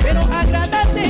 Pero agradece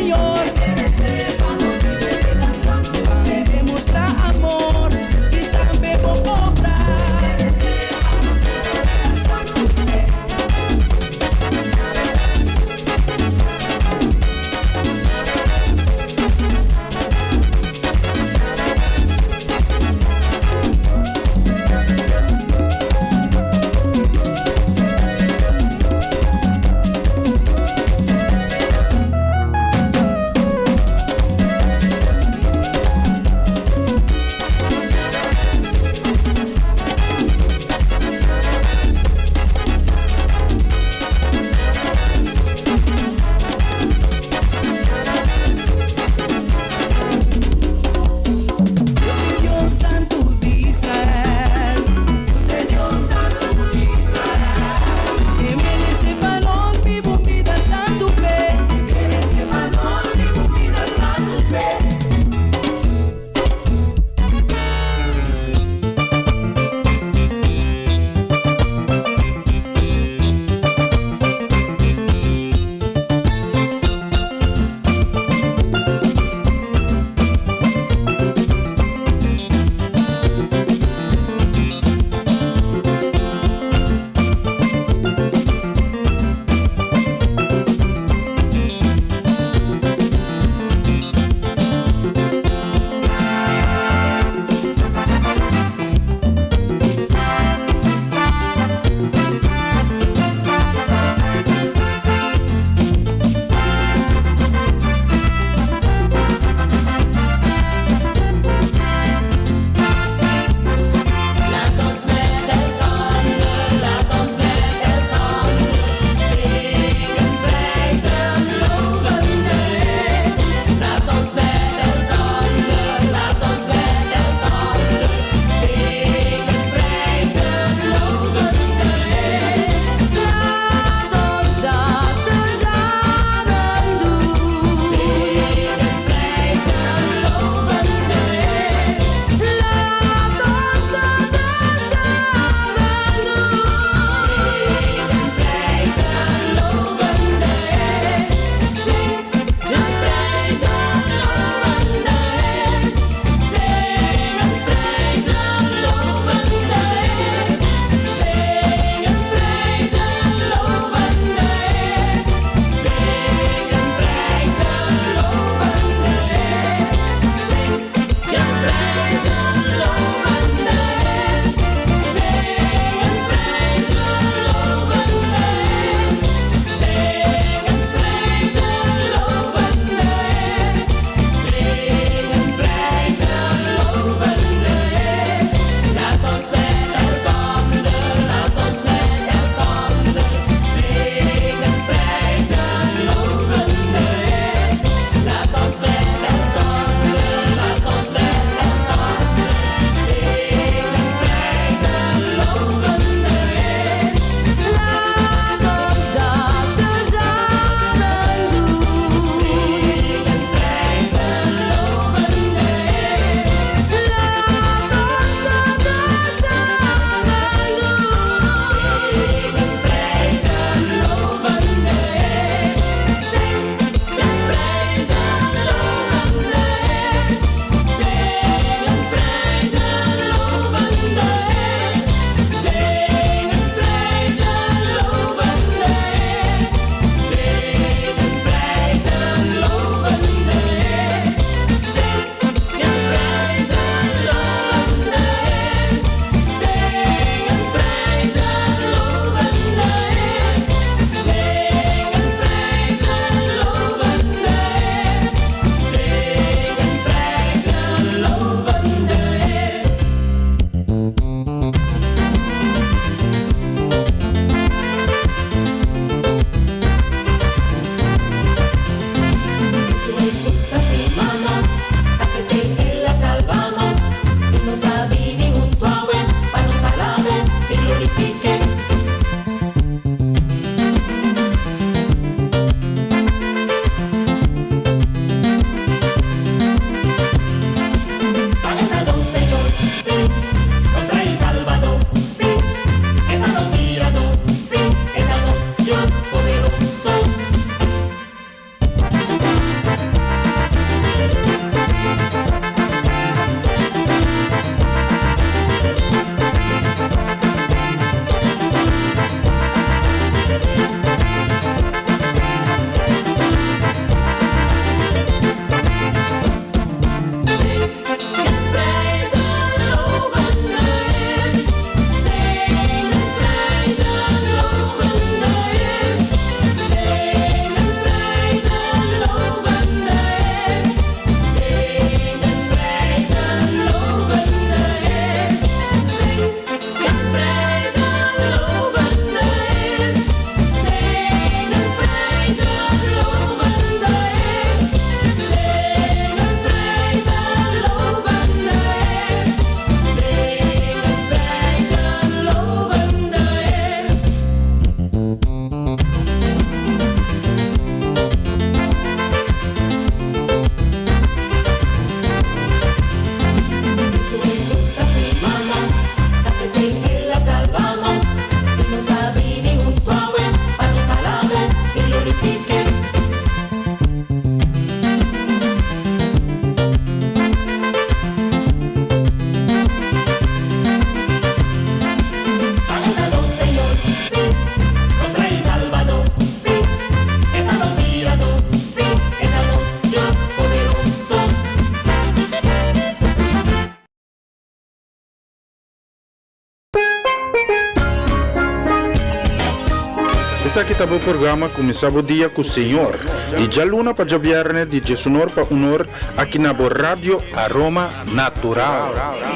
Essa aqui estava o programa Começava o Dia com o Senhor. E já luna para viernes de Jesunor para honor aqui na Rádio Aroma Natural.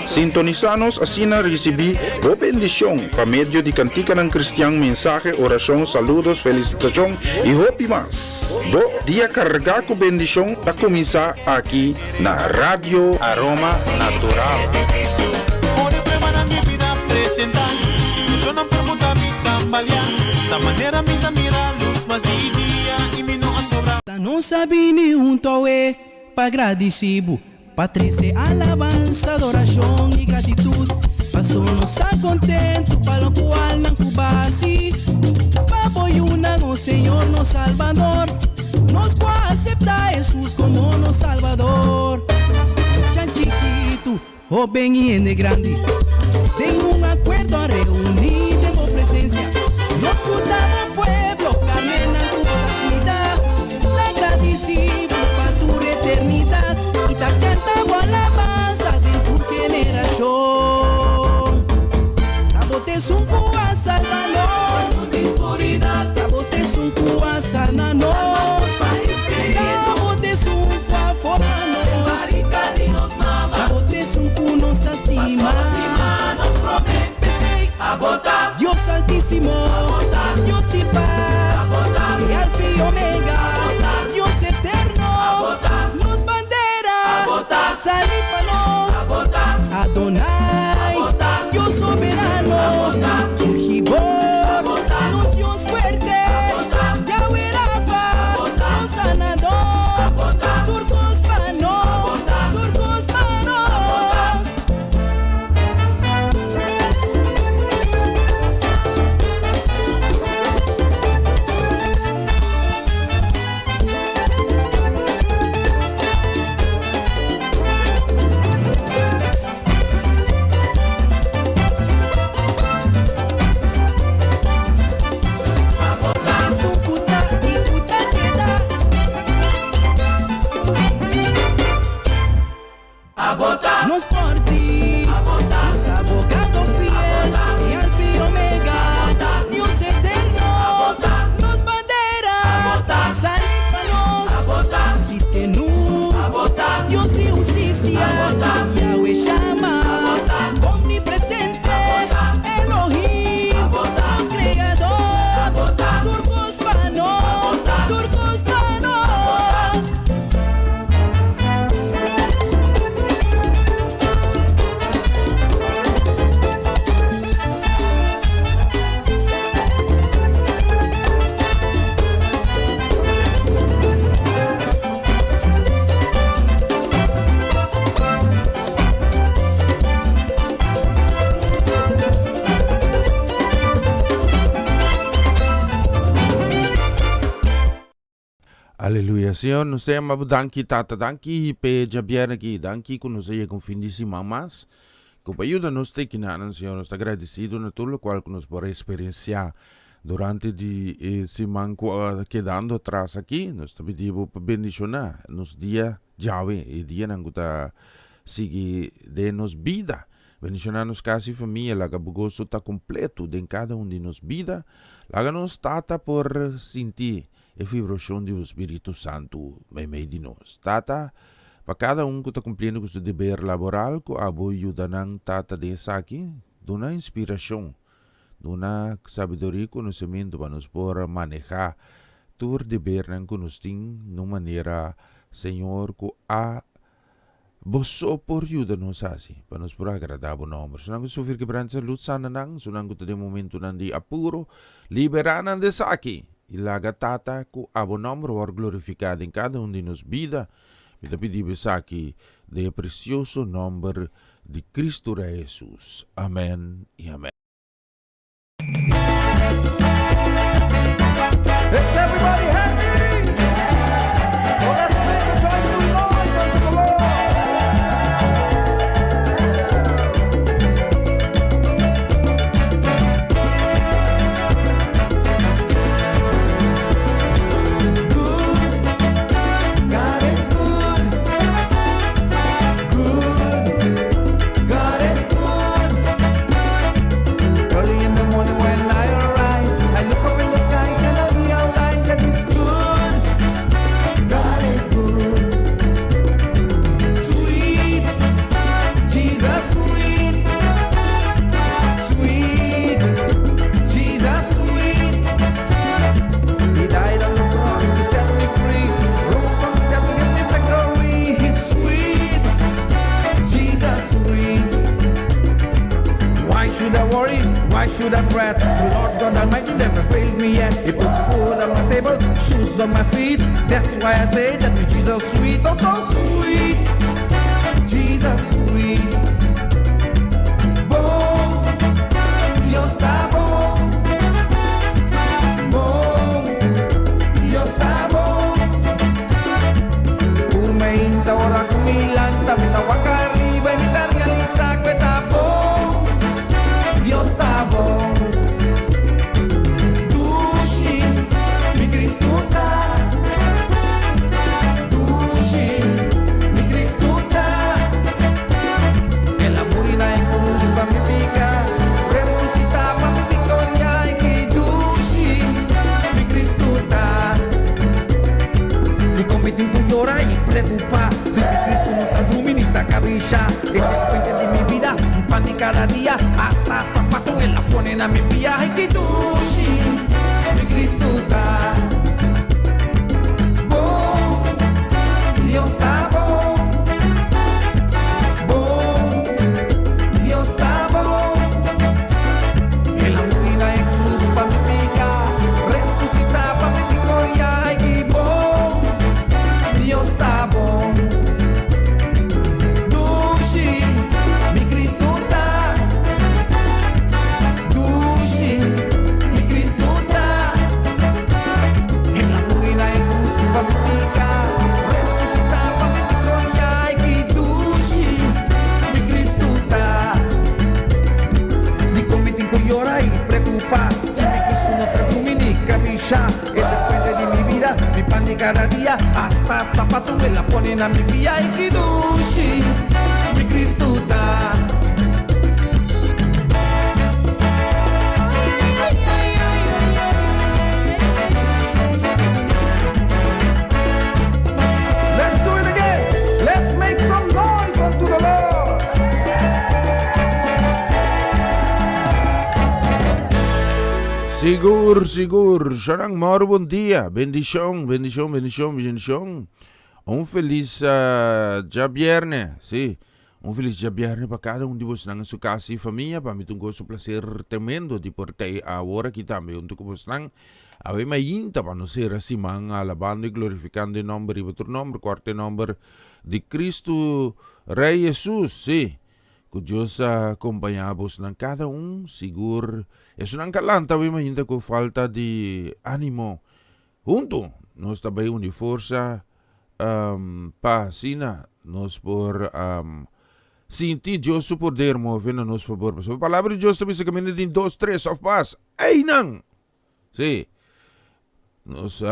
Sintonizanos assim na recebi boa bendição para meio de cantica ng cristiano, mensaje, oração, saludos, felicitação e hope mas. Bo dia carregar com bendição a começar aqui na Rádio Aroma Natural. Da maneira minha mira luz, mas dia e me não assombra. Não sabe nenhum toé para agradecido, para trazer alabança, adoração e gratitude. Passou não está contente, para o qual não cubasi. Para apoiar o Senhor, nosso Salvador. Nós pode aceitar Jesus como nosso Salvador. Tão chiquito, ou bem e grande. Tem acordo a reunir, tem presença. Nos escutamos pueblo, camina tu comunidad, te agradecido para tu eternidad y te cantamos alabanza de tu generación. Tabotes un cuba salvanos, oscuridad, tabotes un cuba sananos, tabotes un cuba formanos, tabotes un cuba nos lastima. Dios Altísimo, Dios de paz, y Alfa y Omega, Dios eterno, nos bandera, salípanos, Adonai, Dios soberano, Gibor, nos Dios fuerte, Yahweh Rafa, Dios sanador, turcos panos, turcos panos. Nos forti, nos abogado fiel, y Alfa y Omega, Dios eterno, nos bandera, salípanos, Sitenu, Dios de justicia, Yahweh Shama, omnipresente, Elohim, Dios creador, turcos panos, turcos panos. Aleluia, Senhor, nós temos danki tata, danki pe jabiar aqui, danki que nos é com fim de semana, mas com a ajuda nos tem que nada, Senhor, nós estamos agradecidos na tudo o qual que nos pode experienciar durante de semana quedando atrás aqui, nós te pedimos para bendicionar nos dia Yahweh e dia não está seguir de nos vida, bendicionar nos casa e família, laga bugoso está completo de cada de nos vida, laga nos tata por sentir e vibração do Espírito Santo em meio de nós. Tata, para cada que está cumprindo com seu dever laboral, que ajuda ng tata dessa aqui, dona inspiração, dona sabedoria e conhecimento para nos poder manejar o dever que nos tem de maneira, Senhor, que boso por ajuda-nos assim, para nos por agradar o nome. Senang ko sufir quebrança luz sana nang, senang ko de momento nandi apuro, liberanan dessa aqui. Ilaga tata ku abo nombre war glorificado em cada de nos vida. Me te pedimos aqui de precioso nombre de Cristo Jesus. Amém e amém. Is everybody happy? Well, let's make a joyful noise unto the Lord. worry, why should I fret? The Lord God Almighty never failed me yet. He put food on my table, shoes on my feet. That's why I say that with Jesus sweet, oh so sweet. Jesus sweet. Bom, Dios está bom. Bom, Dios está bom. Por 20 horas kumilanta, mitawaka arriba y mitad realiza que está bom. Dios está bom. Dushi, mi Cristo está. Dushi, mi Cristo está. En la morirá en cruz pa' mi pica, resucita pa' mi victoria y que Dushi, mi Cristo está. Y commitin tu llora y preocupa, si mi Cristo no está dominita cabeza, este fuente de mi vida, un pan de cada día, hasta zapato él la ponen a mi pía, y que Dushi, mi Cristo está. Bom, Dios está bom. Bom, Dios está bom. En la morirá en cruz pa' mi pica, resucita pa' mi victoria, y que bom, Dios está bom. Dushi, mi Cristo está. Dushi, mi Cristo está. En la morirá en cruz pa' mi pica, resucita pa' mi victoria, y que Dushi, mi Cristo está. Di commitin que llora y preocupa, si mi Cristo no está dominica bisha, es el puente de mi vida, mi pan de cada día, hasta zapato me la ponen a mi pía, y que Dushi, mi Cristo está. Let's do it again. Let's make some noise unto the Lord. Sigur, Sharang Moro, bom dia. Bendición. Un feliz dia viernes, sí. Un feliz dia viernes para cada um de vocês na sua casa e família. Para mim, um gosto prazer tremendo de portar a hora aqui também. Um vocês não ave mais inta para não ser assim, man, alabando e glorificando o nome e outro nome, quarto nome de Cristo Rei Jesus, sí. Que Deus acompanha-vos na cada um, seguro. Isso não calanta, ave mais inta com falta de ânimo. Junto, nós também une força. Sina nos por sentir Deus su poder mover a nosso favor. A palavra de Deus também se caminha de 2, 3 of paz. Ei, não! Sí. Nos,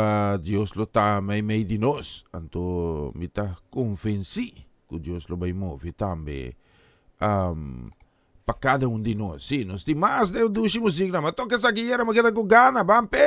Deus lo está meio de nós. Então, me está convenci que Deus lo vai mover também para cada um de nós. Sí, nós temos mais de 2 músicas, mas toca essa guiara, mas queda com gana, bampe!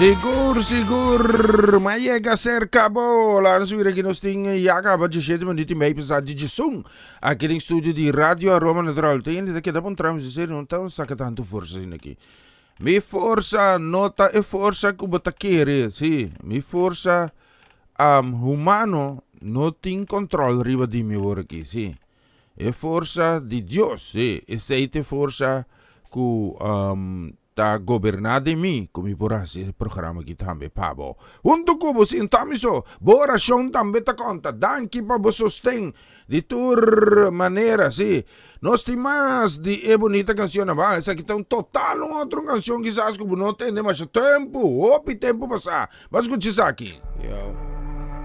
Sigur, mayega cerca bola. Nós viramos aqui nós tem yaga para gente mas dito meio pesado de som. Aqui em estúdio de rádio Aroma Natural. Tem ainda que dá para entrar dizer não tá saca tanto força aqui. Mi força nota e força que bota querer, sim. Mi força humano não tem controle riba di mi ora aqui, sim. E força de Deus, sim. E seite força que ta governada em mim, como por esse programa que também pabo. Unto kubo sintamiso, bora shon também ta conta, danki pa bo sostén de tur maneira, sim. Nós temos mais de bonita canção ba, essa aqui tá um total outra canção que sabes que não tem mais tempo, opi tempo passar. Mas escuta isso aqui. Yo,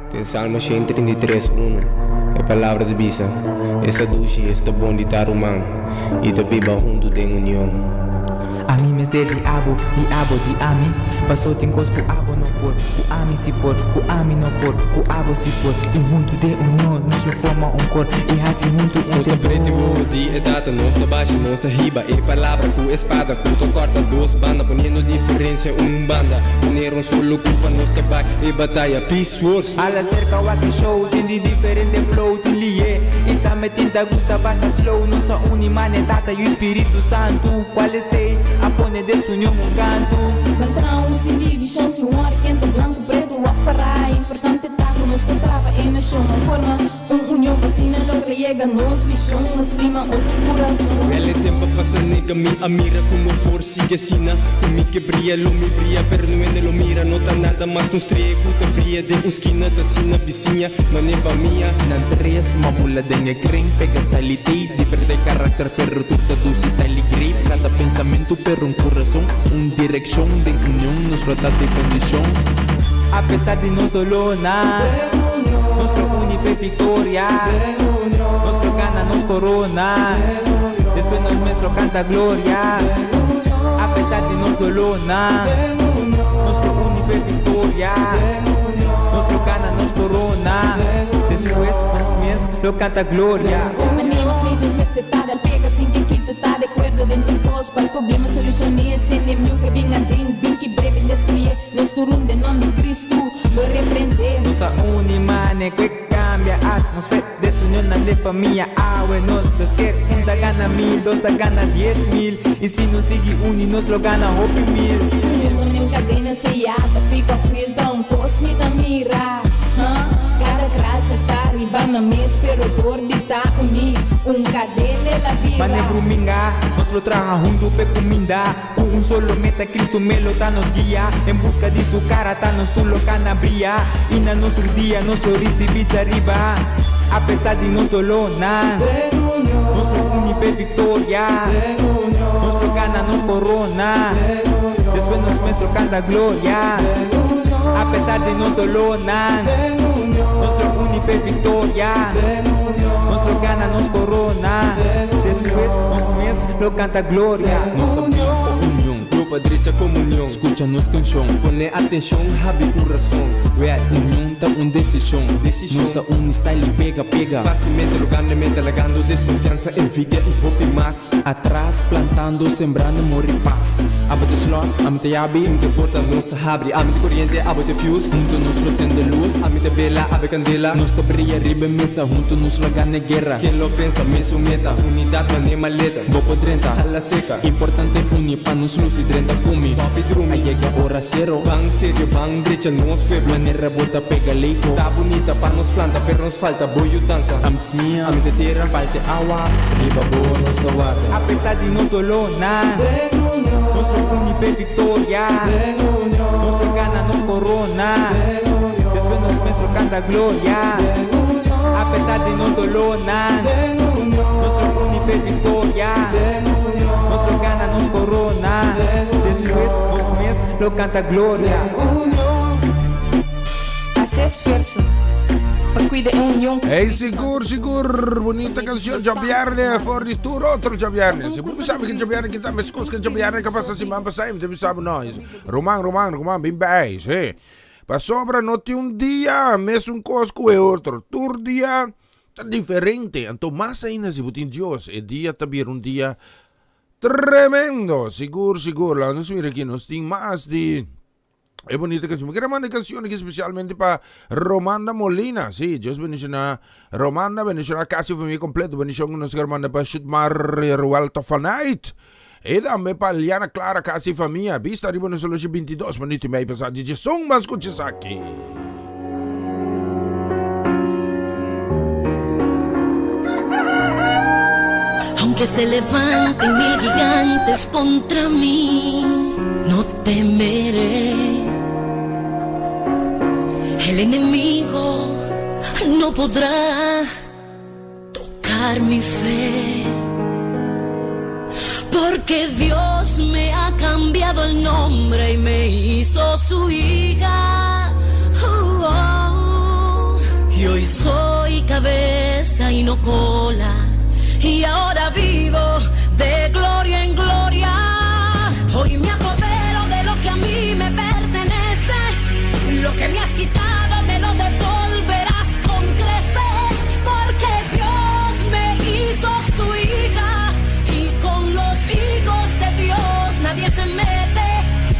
tem Salmo 133:1, é palavra de bisa. Essa duche, esta bom de tarumang, e te biba junto de união. A mí me de abo di ami. Pasó tincos ku abo no por, ku ami si por, ku ami no por, ku abo si por. E junto de união nos forma cor. E assim junto Nossa preto de é data, nossa baixa, nossa riba. É palavra com espada, com corta duas bandas, ponendo diferença banda. Poner solo culpa nossa back e batalha, peace wars. A la cerca waki show, tiene diferente flow, te lié. E também tinta gusta baixa slow. Nossa unimane data e o Espírito Santo. Qual é sei? A pone desunião canto. Bantrão, sem divisão, sem um arquento, branco, preto, afcará. Importante tá como nos trava em nação. Forma união, vacina, logra chega nos visão, estima outro coração. Ela é tempo passa nega, mi amira como por sigue sina. Comi que brilha, lumi brilha, pero não é lo mira. Não tá nada mais com estreco, tá brilha de esquina, tá sina vizinha, maneva minha. Nan tres, mapula dengue creen, pega stylite, diferente carácter, pero tu traduce style grip. Cada pensamento, pero coração, direcção de união, nos rota de condição. A pesar de nos dolona, nuestro unipe victoria, nuestro gana nos corona, después nos nuestro canta gloria. A pesar de nos dolona, nuestro unipe victoria, nuestro gana nos corona, después nos mes lo canta gloria. Pega sin que quita, tá de acordo dentro de todos. Qual problema solucione esse inimigo que vinha dentro, bem que breve destruir. Nuestro de nome de Cristo, lo repreende. Nossa unimane que cambia atmosfera, desunião na de família. Nos los que da gana 1000, dos da gana 10,000. E se nos sigue nos lo gana 1000. União em cadena sellada, fica frio, dá posto ni da mira. Cada graça está arriba na mesa, pero por dita unido, cadena la vida. Manevro minga, nos lo traja junto pe cominda. Con solo meta, Cristo me lo ta nos guía. En busca de su cara, ta nos tu lo cana brilla. Y na nuestro día, nos lo recibiste arriba. A pesar de nos dolona, nuestro unipe victoria, nuestro gana nos corona, después nos nuestro canta gloria. A pesar de nos dolona, nuestro unipe victoria, nuestro gana nos corona, después nos mes lo canta gloria. Nossa bico união, grupo direita comunhão. Escucha-nos canção, pone atenção, rabi coração. Real união tá decisão. Nossa style pega. Facilmente logando, legando desconfiança, envidia e hope mais. Atrás plantando, sembrando, morre paz. Abote slot, amite yabi, amite porta, nossa abre, amite corriente, abote fuse. Junto nos lo sende luz, amite bela, abe candela. Nossa brilha, ribe mesa, junto nos lo gane guerra. Quem lo pensa, me sumeta, unidade, mane maleta. Bopo 30, a la seca. Importante unir pa nos luz e 30 kumi. Stop e drum, aí é hora zero. Bang sério, bang brecha, nos pueblo. Maneira bota, pega leico. Tá bonita pa nos planta, pero nos falta boio dança. Amtes minha, amite tierra, falta agua. Riba boa, nos do water. A pesar de nos dolona, nuestro unipe victoria, nuestro gana nos corona, después nos nuestro canta gloria. A pesar de nos dolona, nuestro unipe victoria, nuestro gana nos corona, después nos mes lo canta gloria. Hace esforço para cuidar de união. Hey, sigur, bonita canção, Jabiarne, for de tour, outro Jabiarne. Se você sabe que Jabiarne que tá me escuta que Jabiarne que passa assim, mas sai, você sabe nós. Romang, bem bem, sim. Para sobra não tem dia, mesmo cosco é outro. Tour dia tá diferente. Então, mais ainda se botin Deus, é dia também dia tremendo. Sigur, lá nós vira aqui, nós tem mais de Es bonita canción. Quiero mandar canción aquí especialmente para Romanda Molina. Sí, Dios bendición Romanda, bendición casi familia completo. Bendición nos manda para Shootmar Rualta Fanait. E também para Liana Clara, casi familia. Vista arriba no solution 22 minutos e meio passar. DJ Song, mas escuches aqui. Aunque se levanten mil gigantes contra mí, no temeré. El enemigo no podrá tocar mi fe, porque Dios me ha cambiado el nombre y me hizo su hija. Y hoy soy cabeza y no cola, y ahora vivo de gloria en gloria. Hoy me apodero de lo que a mí me pertenece, lo que me has quitado me lo devolverás con creces, porque Dios me hizo su hija, y con los hijos de Dios nadie se mete.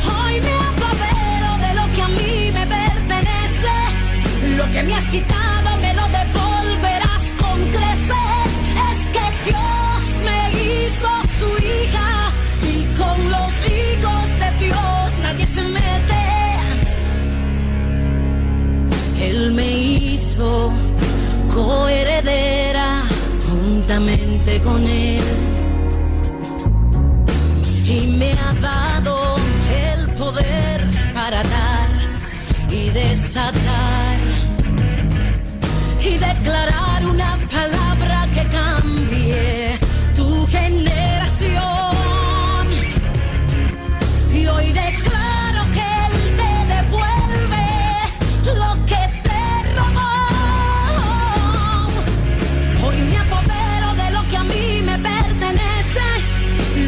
Hoy me apodero de lo que a mí me pertenece, lo que me has quitado me lo devolverás con creces. Es que Dios me hizo su hija, y con los hijos de Dios nadie se mete. Él me hizo coheredera juntamente con Él, y me ha dado el poder para dar y desatar, y declarar una palabra que cambie tu generación. Y hoy declaro que Él te devuelve lo que te robó. Hoy me apodero de lo que a mí me pertenece,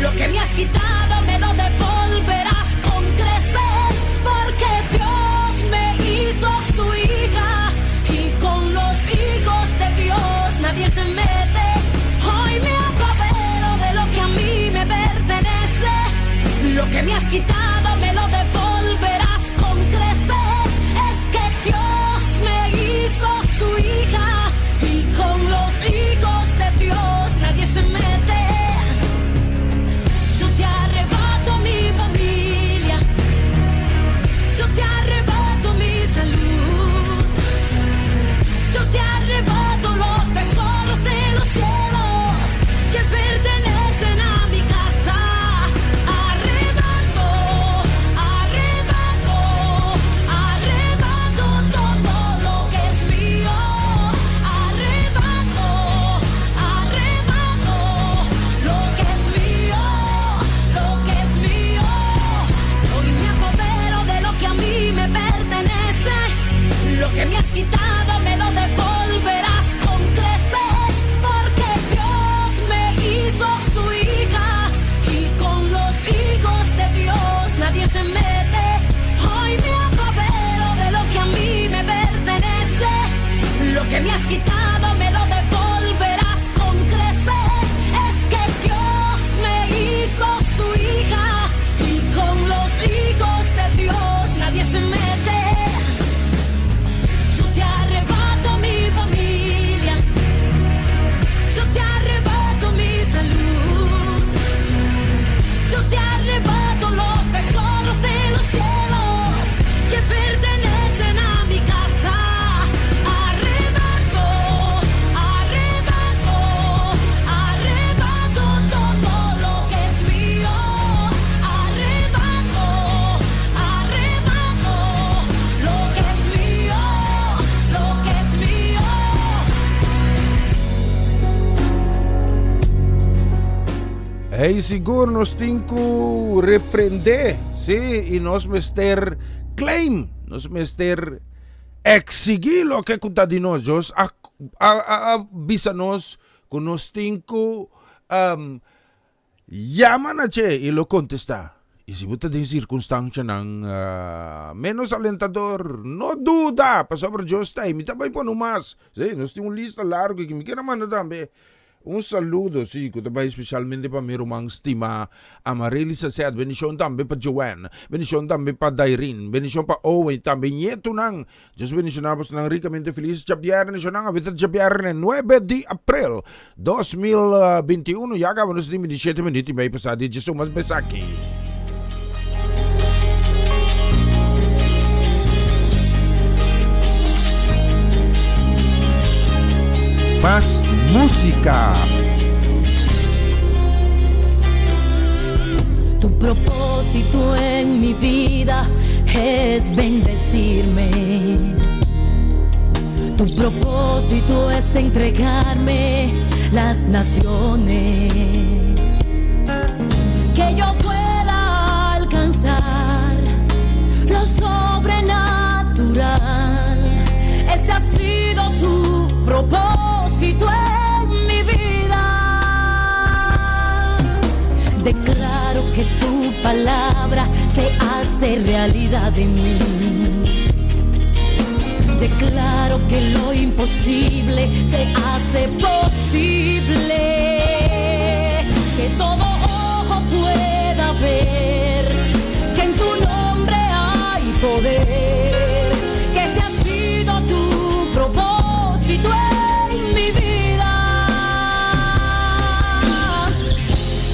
lo que me has quitado me lo devolverás con creces, porque Dios me hizo su hija, y con los hijos de Dios nadie se mete. Hoy me apodero de lo que a mí me pertenece, lo que me has quitado me lo devolverás con creces. Es que Dios me hizo su hija, y con los hijos de Dios nadie se mete. Yo te arrebato mi familia, yo te arrebato mi salud, yo te arrebato los tesoros de los cielos que pertenecen a mi casa. Arrebato, arrebato, arrebato todo lo que es mío. Arrebato, arrebato lo que es mío, lo que es mío. Hoy me apodero de lo que a mí me pertenece, lo que me has quitado me lo devolverás con creces, porque Dios me hizo su hija, y con los hijos de Dios nadie se mete. Hoy me apodero de lo que a mí me pertenece, lo que me has quitado me lo devolverás con creces. Es que Dios me hizo su hija, y con los hijos de Dios nadie se mete. Yo te arrebato mi familia, yo te arrebato mi salud, yo te arrebato los tesoros de los cielos que pertenecen a mi casa. Arrebato, arrebato, arrebato todo lo que es mío. Arrebato, arrebato lo que es mío, lo que es mío. Hey, siguro nos tinku reprende, sí, y nos mester claim, nos mester exigir lo que kuta di nos, Diyos, bisa nos, kung nos tinku, yaman na che, y lo contesta. Y si buta din circunstancia ng menos alentador, no duda, pa sobre Diyos tayo, mitabay po numas, sí, nos tinku lista largo, que me quiera man na dambe, Un saludo, sì, kutabay specialmente pa mi rumang stima Amarili sa set, bendición tambe pa Joanne, bendición tambe pa Dairin, bendición pa Owen, tambe nieto nang, Diyos bendicionamos nang ricamente feliz Javier, bendición nang avitat Javier, 9 de April 2021, ya acabamos de 17 minutos, may pasadi, Diyos mas besaki. Más música. Tu propósito en mi vida es bendecirme. Tu propósito es entregarme las naciones. Que yo pueda alcanzar lo sobrenatural. Ese ha sido tu propósito en mi vida. Declaro que tu palabra se hace realidad en mí. Declaro que lo imposible se hace posible. Que todo ojo pueda ver que en tu nombre hay poder. Que ese ha sido tu propósito en mi vida.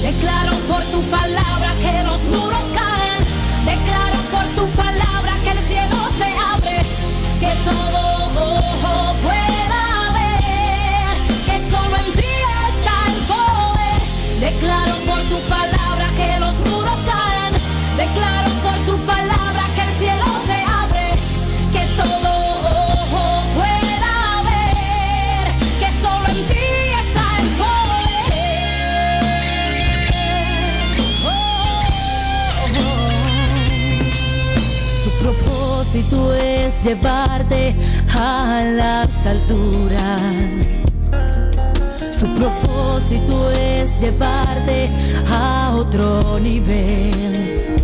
Declaro por tu palabra que los muros caen. Declaro por tu palabra que el cielo se abre. Que todo ojo pueda ver que solo en ti está el poder. Declaro por tu palabra que los muros caen. Declaro por tu palabra que el cielo se abre. Que todo ojo pueda ver que solo en ti está el poder. Su propósito es llevarte a las alturas. Su propósito es llevarte a otro nivel.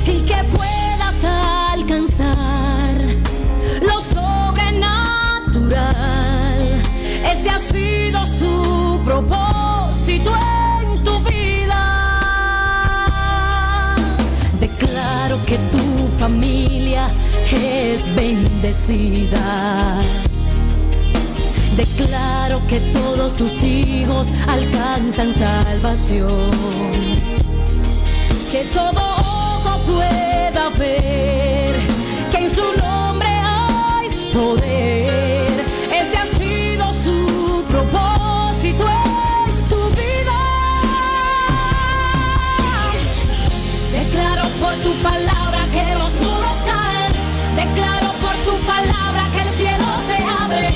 Y que puedas alcanzar lo sobrenatural. Ese ha sido su propósito en tu vida. Declaro que tu familia es bendecida. Declaro que todos tus hijos alcanzan salvación. Que todo ojo pueda ver que en su nombre hay poder. Ese ha sido su propósito en tu vida. Declaro por tu palabra que los muros caen. Declaro por tu palabra que el cielo se abre.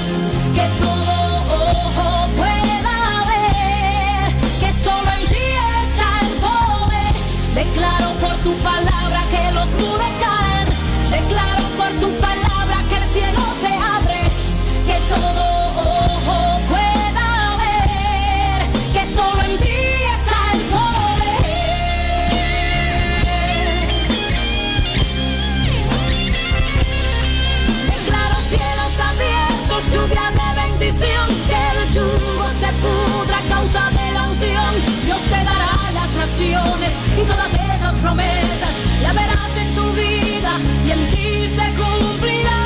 Que todo ojo pueda ver que solo en ti está el poder. Declaro por tu palabra que los muros caen. Declaro por tu palabra que el cielo se abre. Que todo ojo pueda ver que solo en ti está el poder. Declaro cielos abiertos, lluvia de bendición. Que el yugo se pudra a causa de la unción. Dios te dará las naciones y todas esas promesas la verás en tu vida y en ti se cumplirá.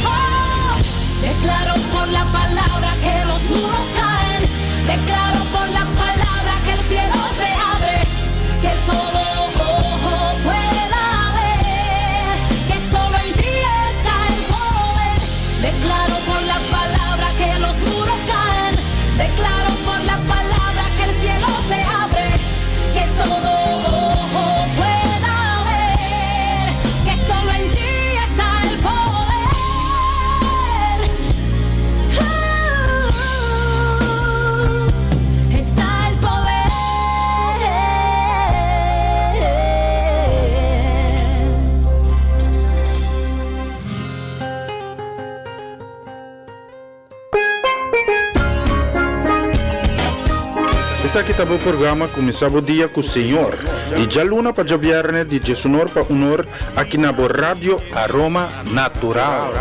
Oh, declaro por la palabra que los muros caen. Declaro por la palabra que el cielo se abre. Que todo ojo pueda ver que solo en ti está el poder. Declaro por la palabra que los muros caen. Declaro por la palabra que el cielo se abre. Essa que estava o programa começava o dia com o Senhor. De Jaluna para Javierne, de Jesunor para Unor, aqui na Rádio Aroma Natural.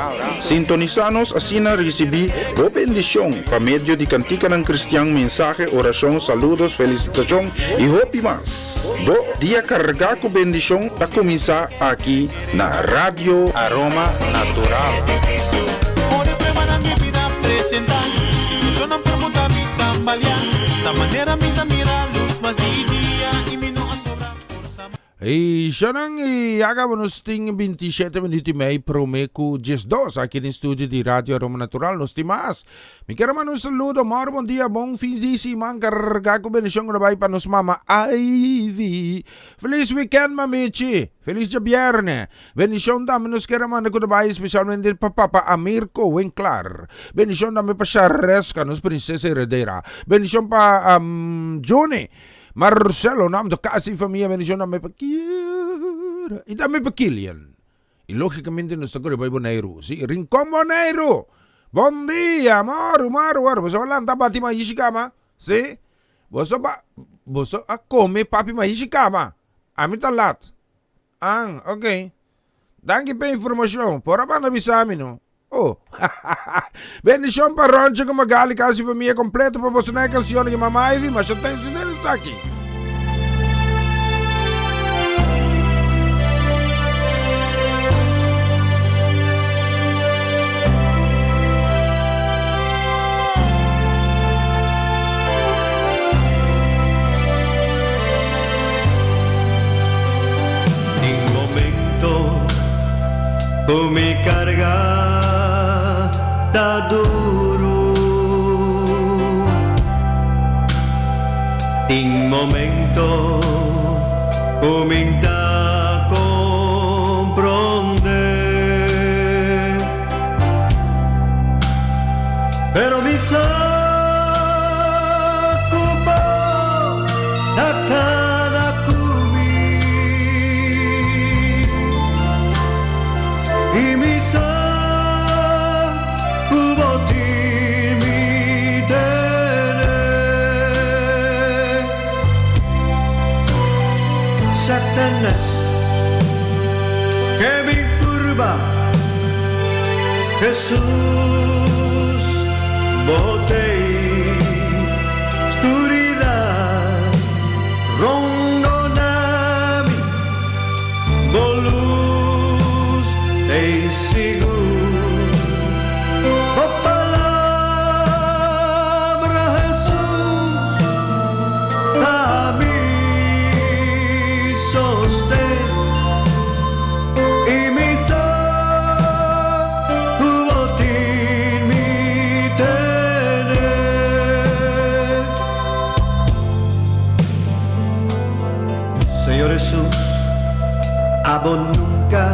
Sintonizanos assim na recebi o bendição para meio de cantica ng Cristiano, mensaje, oração, saludos, felicitação e hope mas. Do dia carregar com bendição a começar aqui na Rádio Aroma Natural. Por el problema de mi vida presentar, situación ang permuta mi tambalian. Da manera mi mira luz mas di dia imino a sobra forza. Siya nang iagamos ting 27 minuti may promeco 12 aqui no estúdio de Rádio Aroma Natural. Nos timas. Mi karaman un saludo, maro bon dia, bong finzisi, man karga ko benisyon ko na bay pa nos mama Ivy. Feliz weekend, mamichi. Feliz Javierne. Benisyon dami nos karaman ko na bay, especialmente pa Papa Amirko Winklar. Benisyon dami pa Shares ka nos Princesa Heredera. Benisyon pa Johnny Marcelo, nam do kasi familia, bendición dame pa Kiara. Y dame pa Kilian. Y lógicamente nos tocó de Bonaire. Sí, Rincón Bonaire. Bon dia, maru. Boso lang tabati ma Ishikama. Sí. Boso come papi ma Ishikama. Amit talat. Okay. Danke pa informasyon. Pora pa nabisa amin, no? Oh. Bendición pa Roncho que magali kasi familia completo pa boso na canción que Mama Ivy, mas siya tayo sinari sa akin. Mi carga da duro, in momento comincia a comprender, pero mi sacubo a cada y mi sang kubotin mi dene Satanas que mi turba Jesús botei oscuridad rondonami bolu Ei seguro, oh palabra Jesús, a mí sostén y mi sacubotín mi tener. Señor Jesús, abo nunca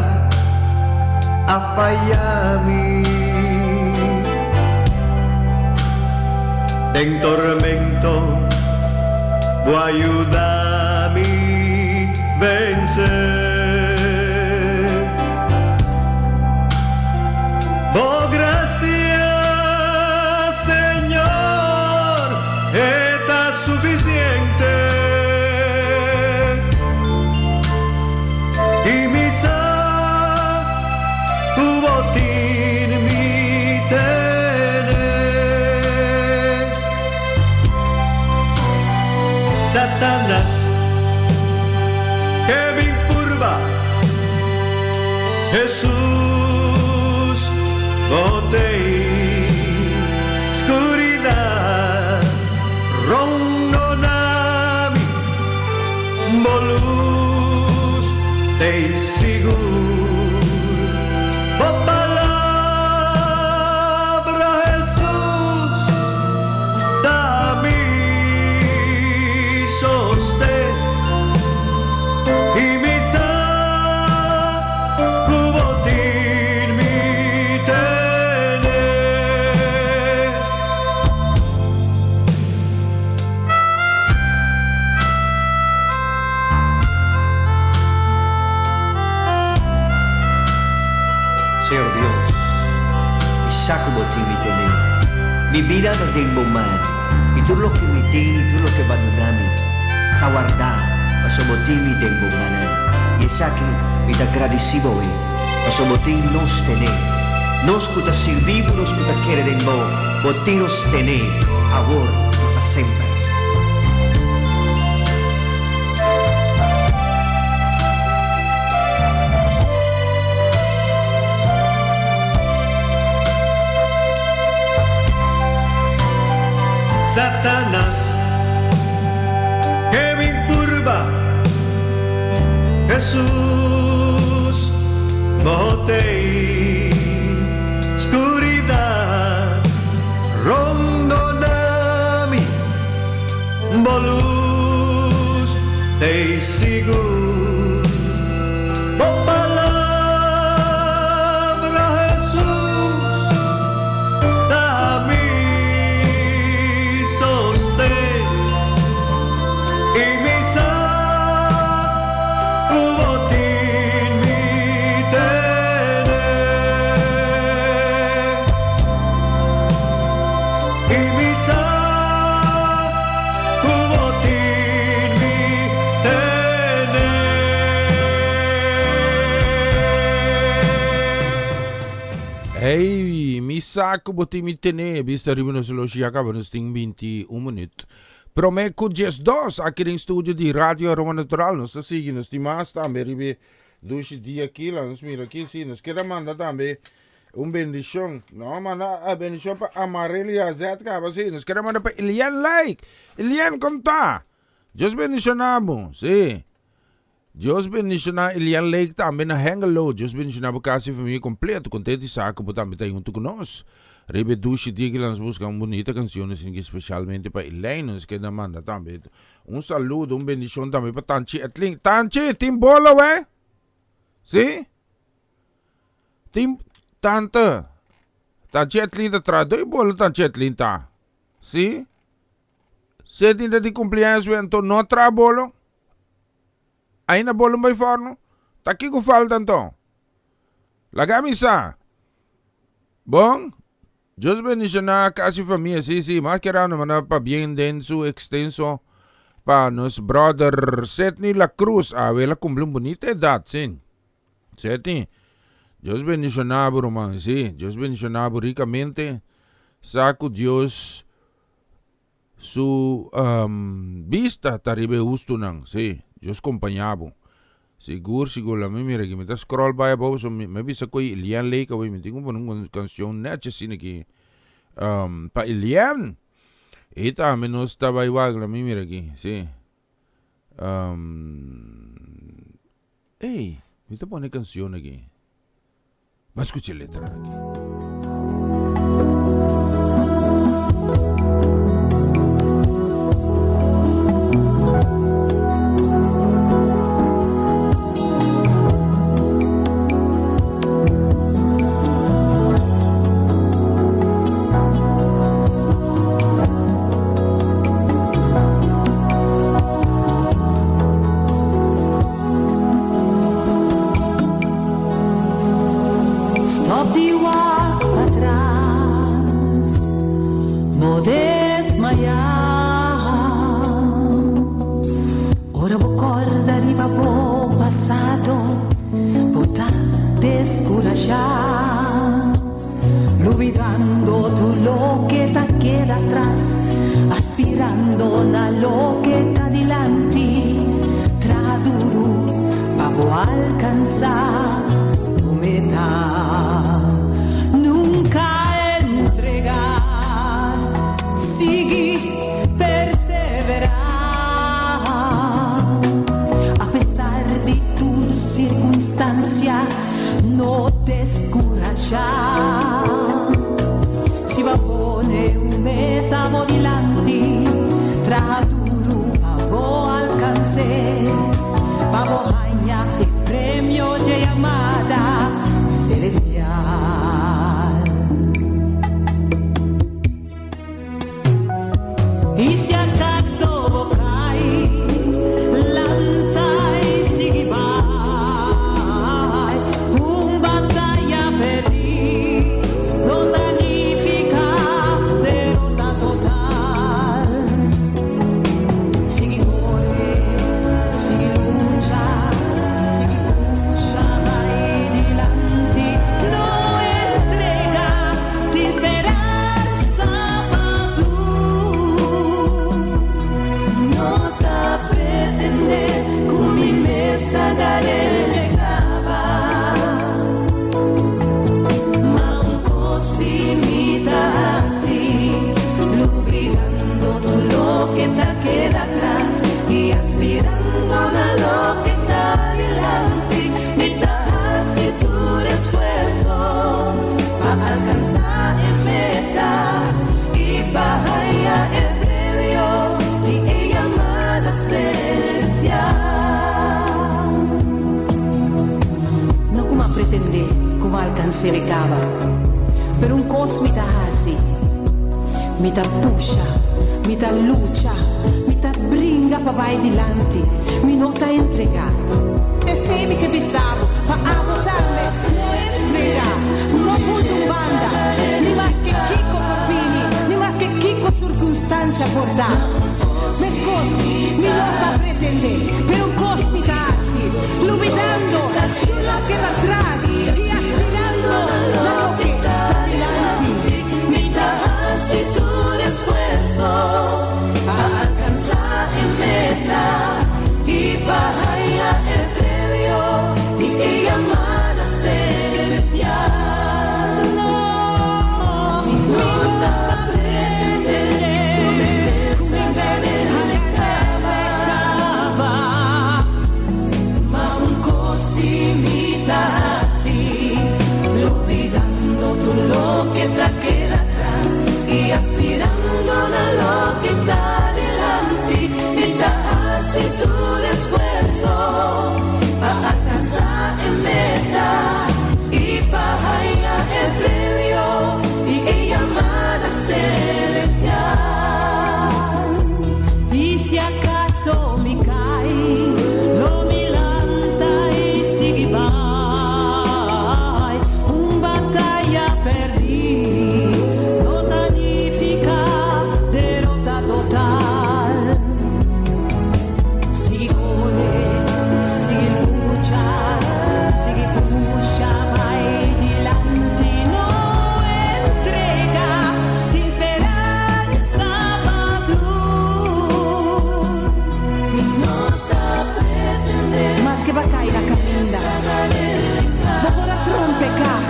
affaiami en tormento vuoi aiutarmi vencer oh gracias Señor está suficiente y mi Kubotin mi tener Satanas que me curva Jesús botei oscuridad rondonami bolus te seguro oh palabra Jesús dame sostén y mi sacubotín mi tener Señor Dios, sacubotín mi tener. Mi vida no tengo mal, y Itu lo que mi ting, itu lo que banunami. Tawarda, pasobotimi den bunganan. Yesaki, ita agradecibo pasoboting nos tene. Nos kuta silbibo, nos kuta kere den mo. Botinos tene, awor, pa sempre. Satanás que me curva, Jesús, botei, oscuridad, rondonami, bolus, te sigo, por palabra Jesús, dame sostén y mi sacubotín mi tener y mi sacubotín mi tener. Hey, mi saco botimi tene, vista arrivano solo si acabano sting 21 minuti. Però me con just dos, anche in studio di Radio Roma Natural, non sta seguendo sti masta, mi arrivi 12 di aqui, non smira aqui, sì, non schera manda tambe un bendición, no, manda a bendición pa amareli azet ka, ba sì, non schera manda pa Ilian like, Ilian conta. Just bendicionabo, sì. Dios bendicionar Ilian Lake também na Hengelo. Dios bendicionar a casa e família completa. Contente e saco, por também tá junto conosco. Rebe duche dia que nós buscamos bonita canções, especialmente para Elaine, nos que manda também. Saludo, bendição também para Tanchi Etling. Tanchi, tem bola, ué? Sim? Tem tanta. Tanchi Etling tá atrás. Doi bola Tanchi Etling tá. Sim? Se tem de cumpleaños, ué, então não traz bola. Aí na bola vai forno. Tá aqui com falta então. La camisa. Bom? Dios bendicionar casi família, sí, más que raro, para bien denso, extenso, para nos brother Setni La Cruz, ela cumple una bonita edad, sí. Setni, Dios bendicionar, román, sí, Dios bendicionar ricamente, saco Dios su vista, taribe ustunang, sí, Dios acompañado. Siguro la mira que me está scroll by above, so me bisa ko Ilian Lake, away me tengo una canción nacha sine que pa Ilian. Ita menos estaba igual la mira aquí, sí. Hey, me te pone canción aquí. Va a escuchar letra aquí. Stop the walk atrás, no desmayar. Ora vou acordar e vou passado, vou tá descorajar, olvidando tu lo que te queda atrás, aspirando na lo que está delante, tra duro pa vou alcançar tu meta. Nunca entregar, seguir, perseverar, a pesar de tu circunstancia, no descorajar. Si va a poner un meta delante, tra duro vamos alcanzar, vamos a ganar el premio de llamada celestial. Y si acaso cae, lanta y sigue vai, un batalla perdí, no significa derrota total. malcancerecava. Per un cos mi hasi, mi pusha, mi lucha, mi bringa pa vai dilanti, mi nota entrega. E sei che bisavo, pa abotarme, no entrega, no punto banda, ni más que Kiko Corpini, ni más que Kiko circunstancia portar. Me scosi, mi nota pretende, per un cos mi hasi, lubidando, tu lo que da atrás, y aspirando, lo que da adelante. Mi das y tu esfuerzo a alcanzar en meta y vaya el premio y llamada celestial. No, mi nota pretende ma un così mi tassi, olvidando tu lo que te queda atrás y aspirando a lo que está delante y das y tu esfuerzo para alcanzar en meta y para el premio y llamada celestial. Y si acaso me cae, no me lanta y sigue vai, un battaglia perdí, no significa derrota total. Si corre, si lucha, vai dilante, no entrega, ti speranza padrón. Mi nota pretende, más que va a caer la caminda, no podrá trompecar,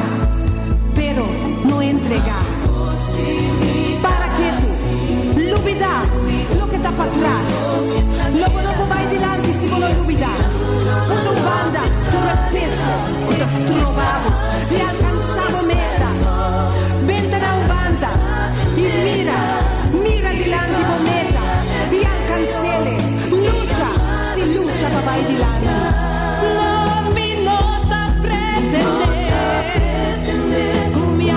pero no entregar. Para que tú, lubida, lo que está para atrás, luego no vai dilante si vuole lubida. Una banda, tu peso, que te has trovado, y alcanzado meta. Vente a una banda, y mira dilante con meta, y alcancele, lucha, si lucha para vai dilante. No mi nota pretende, come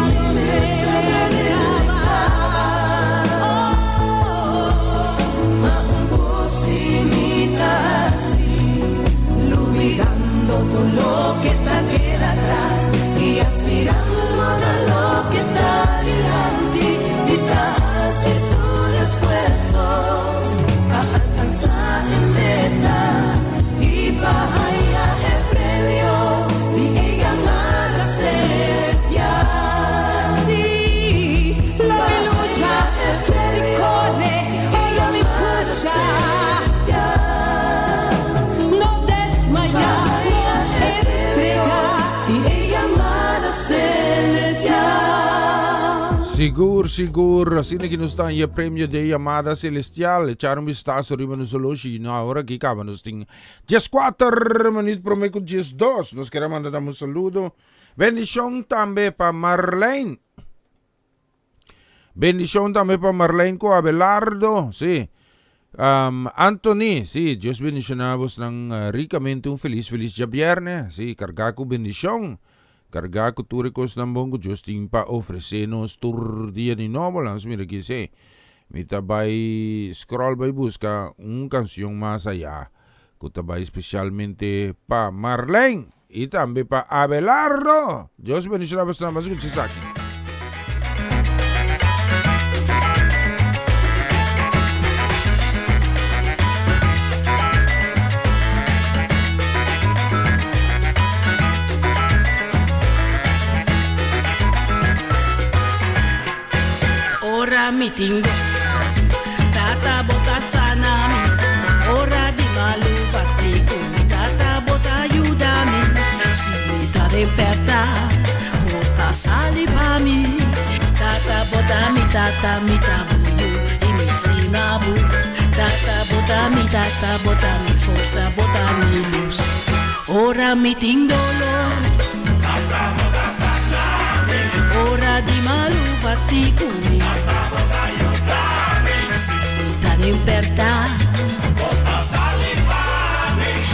todo lo que te queda atrás y aspirando a lo que está delante y das y tu esfuerzo a alcanzar en meta y vaya el premio de llamada celestial. Sí, la mi lucha, mi corre, ella mi pusha. Sigur, sine ginusta ye premio de llamada celestial. Charum está sorriba no soloshi na hora que acaba nos ting. 4 minutos prometo 2. Nos queremos mandar un saludo. Bendición también para Marlene. Bendición también para Marlene ko Abelardo. Sí. Anthony, sí, Dios bendicionamos ng ricamente un feliz viernes. Sí, carga ko bendición. Carga ko turicos ng bongo Diyos ting pa ofrecenos tur dia ni novo lang mira que se mi tabay scroll by busca un canción más allá ko tabay especialmente pa Marlene y también pa Abelardo. Dios bendicionamos na mas sa akin. Ora mi tingo, tata bota sana mi. Ora di malu batiku, tata bota aiutami. Si mi sta d'inferta, bota saliva mi. Tata bota mi tabuyu, e mi sinabu. Tata bota mi forza, bota mi luz. Ora mi tingolo, tata bota sana mi. Ora di malu batiku mi. Libertà,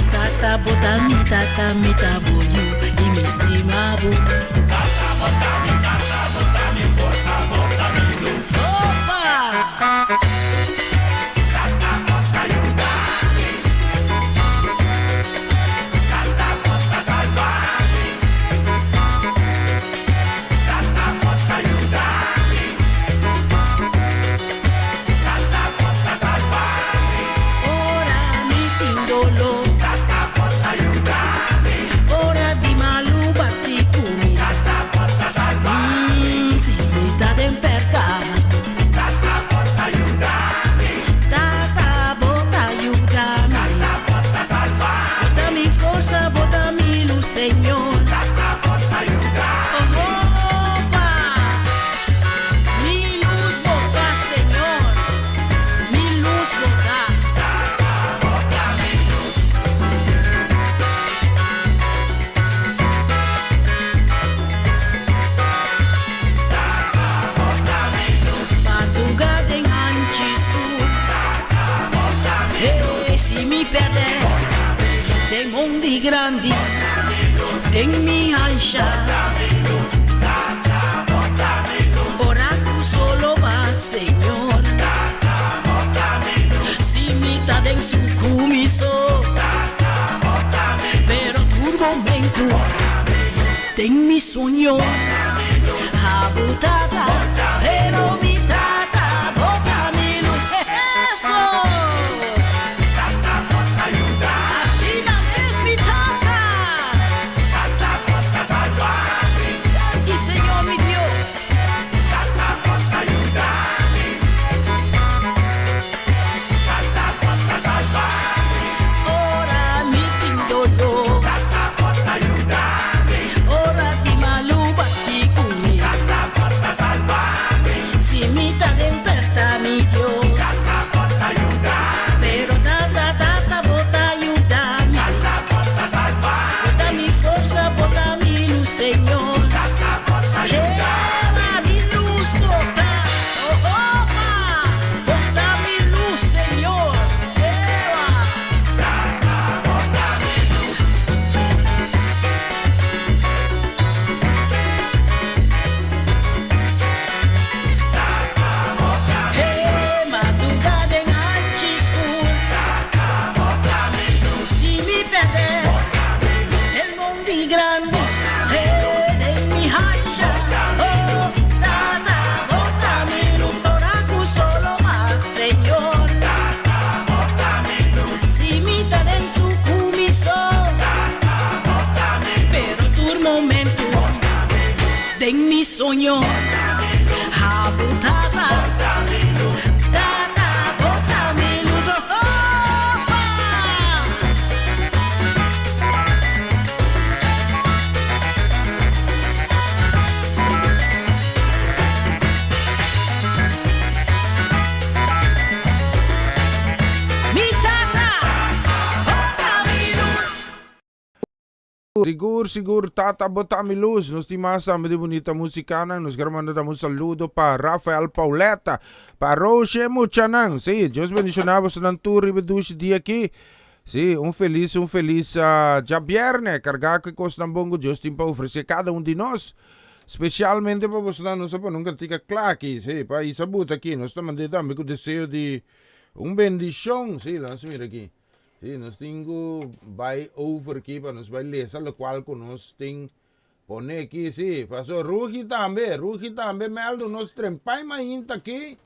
tata bota mi tabuyu, e mi stimavo. en mi ancha. Ora tú solo vas, Señor. Simita en su cumiso. Pero tu momento, ten mi sueño. Abutada, pero mi tata, bota mi luz. Eso. Así es mi tata. Y Señor mi Dios. Ora mi tindolo. Ora di maluba di cumi. Simita de imperta mi Dios. Pero tata bota ayúdame. Bota mi fuerza, bota mi luz, Señor. Lleva mi luz, bota. Bota mi luz, Señor. Lleva. Madrugada en Achiscu. Si mi pede el mundo grande de mi hacha. Oh, tata, bota mi luz. Oracu solo más, Señor. Si mi pede en su cumiso. Pero tu momento de mi sueño. Abutada. Tata, bota mi luz. Mi tata, bota mi luz. Sigur, Tata Botamiluz. Nos timasa de bonita musicana. Nos mandamos un saludo para Rafael Pauleta, para Roche Muchanang. Sí, Dios bendicionamos en Anturi Bedushi dia aqui. Sí, um feliz já viernes. Cargar que costa bongo Deus tem para oferecer cada um de nós. Especialmente para você não sabe, nunca fica claro aqui. Sí, para isso aqui. Nós estamos mandando com o desejo de bendição. Sí, vamos ver aqui. Sí, nós temos vai over aqui para nós vai ler, o qual que nós temos pone aqui, sim, passou Ruhi também, meldo nós trempai mais aqui.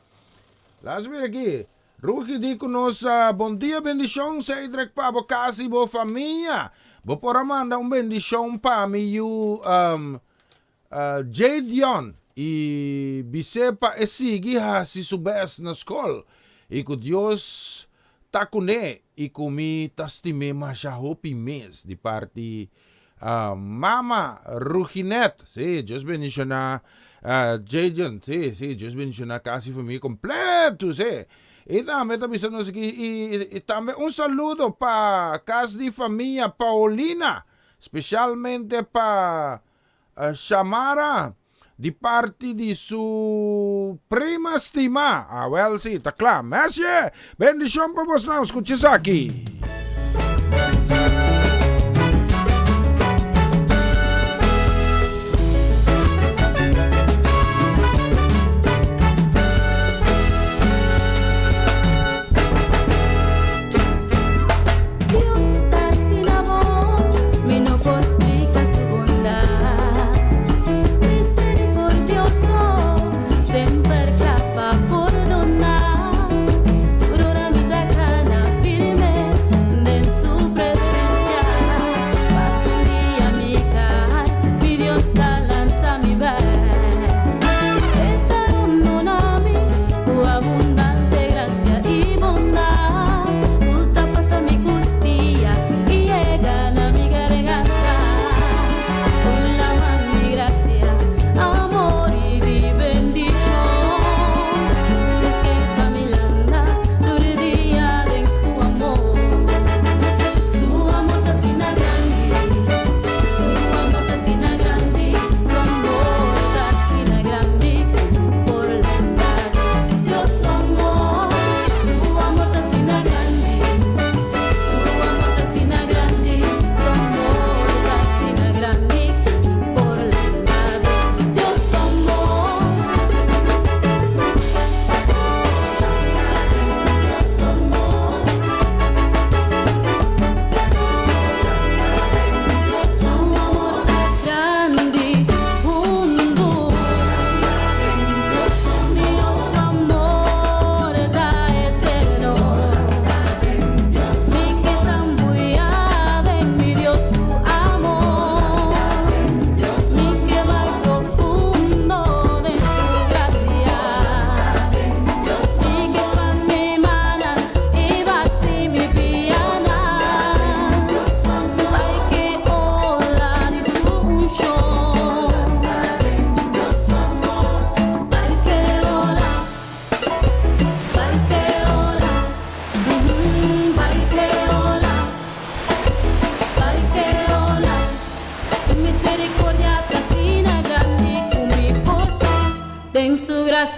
Vamos ver aqui. Ruhi diz que nós, bom dia, bendição, sei direct para a casa e boa família. Vou por mandar bendição para mim, Jadion e Bisepa e seguir se soubesse na escola e que Deus tá com ele e comi tastime machahopi mês de parte Mama Ruhinet, sim, Deus bendicionar Jadion, sim, Deus bendicionar casa e família completo, sim. E também estamos aqui e também saludo para casa de família Paulina, especialmente para Shamara, de parte de sua prima estima. Well, sim, tá claro. Messi, bendição para você, não escute isso aqui. Firme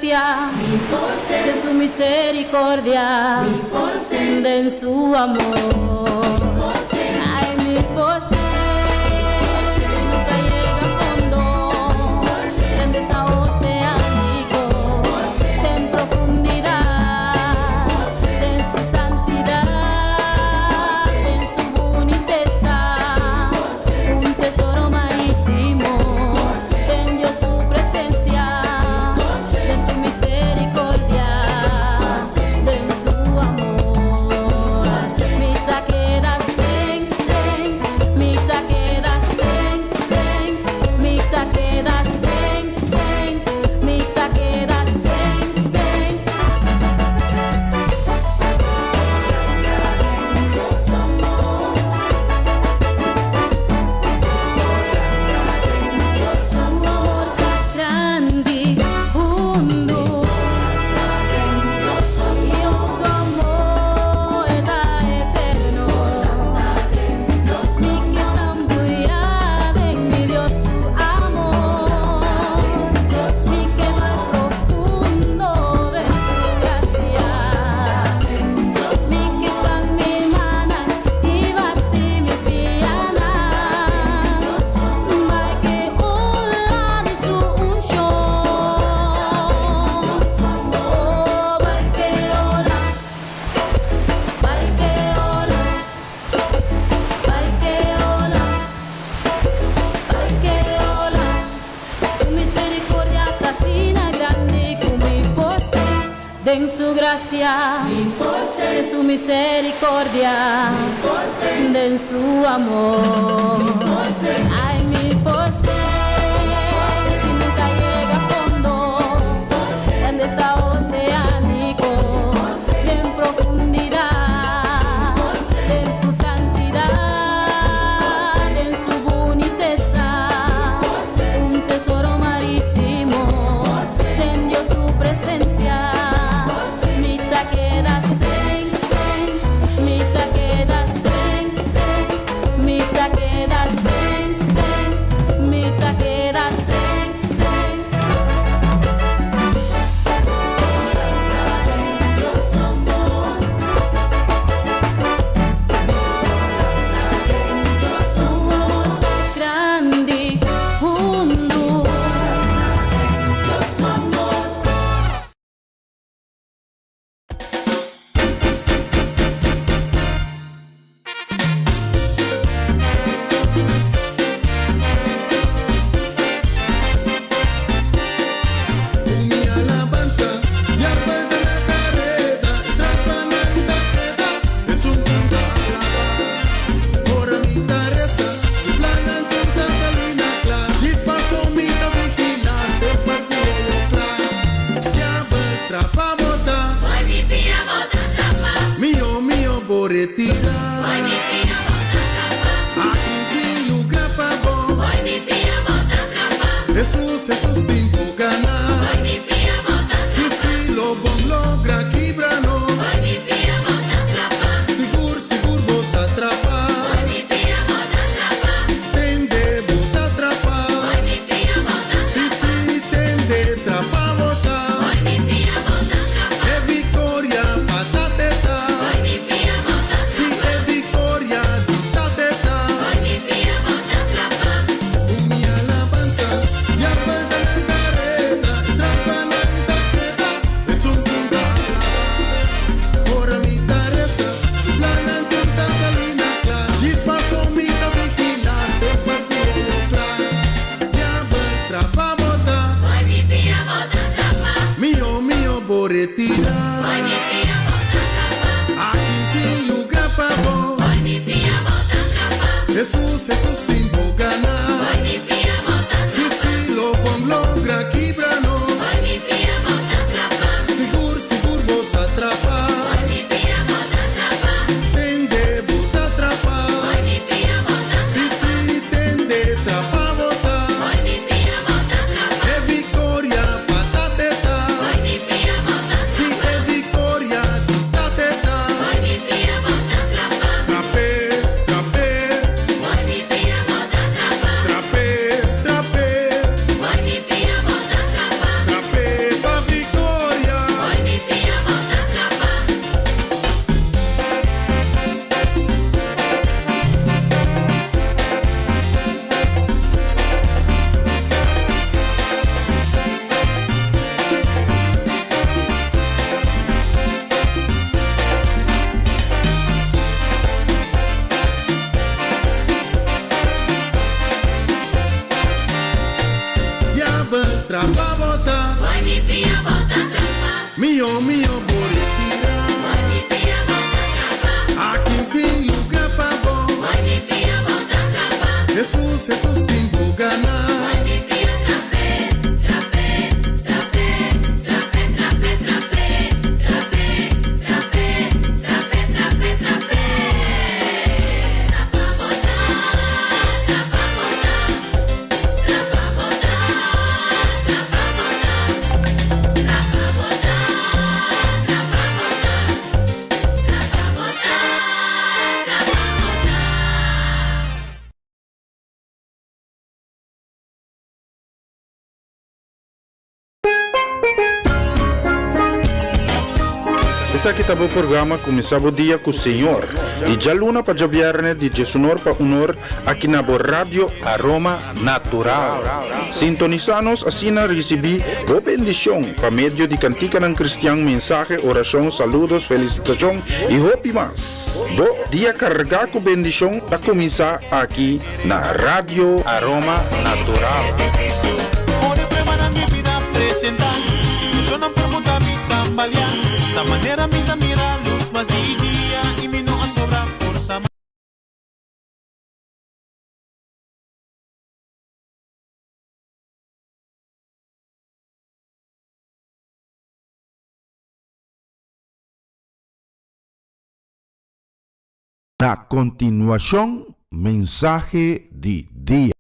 gracia, de su misericordia, de su amor. Ay, mi José, nunca llega a fondo, en desaoceánico, en profundidad, en su santidad, en su boniteza, un tesoro marítimo, en Dios su presencia, de su misericordia, de su amor. Mi taquera sen, sen, mi taquera sen, sen, mi taquera sen, sen, mi taquera sen, sen. Dios amor, Dios amor grande, hundo, Dios amor está eterno, mi que sambuya de mi Dios su amor, mi que más profundo de su gracia, mi que está mi mana y bati mi piana, vai que ola de su unción, oh, vai que ola, vai que ola, vai que ola, vai que ola, su misericordia casina grande como mi pose, den su gracia, de su misericordia, den su amor. Ay, mi pose, si nunca llega a fondo, en desaoceánico, en profundidad, en su santidad, en su boniteza, un tesoro marítimo, en Dios su presencia, mi taquera sen, sen, mi taquera sen, sen, mi taquera sen, sen, mi taquera sen, sen. Dios amor, Dios amor grande, hundo, Dios amor. Mi alabanza, mi árbol de la carrera, trapananda queda, es un canto alaba. Por mi tareza, se planan tanta salina clara, chispas son mi vigila, se partió clara. Ya va trapa bota, mío, mío, boretira. Aquí quien lugar pavo, Jesús, Jesús, pinto gana. Sí, sí, lo bon logra quibrano. Sigur, sigur, bota trapa. Tende, bota trapa. Sí, sí, tende, trapa, bota. E victoria, patateta. Sí, e victoria, patateta. Mi alabanza, mi árbol de la carrera, trapananda queda, es un punto alaba. Por mi tareza, planan tanta salina clara, chispas son mi vigila, se partió clara. Ya va trapa bota, mío, mío, boretira. Aquí quien lugar pavo, Jesús, Jesús, pinto gana. Sí, sí, lo bon logra quibrano. Sigur, sigur, bota trapa. Tende, bota trapa. Sí, sí, tende, trapa, bota. E victoria, patateta. Sí, e victoria, patateta. Trape, trape. Trape, trape. trapa bota. Mio, mio, boretira. Aqui tem lugar pra bom. Jesus, Jesus, tem bogana. Essa aqui estava o programa Começava o Dia com o Senhor. E já luna para viernes de Jesunor para unor aqui na Rádio Aroma Natural. Sintonizanos assim na recebi o bendição para meio de cantica ng cristiano, mensaje, oração, saludos, felicitação e hopi mas. Do dia carga com bendição a começar aqui na Rádio Aroma Natural. Ore prueba na mi vida presentar. Situación por muda mi tambalear. Da manera mi mira luz más día y mi no a sobra forza. Na continuación, mensaje de día.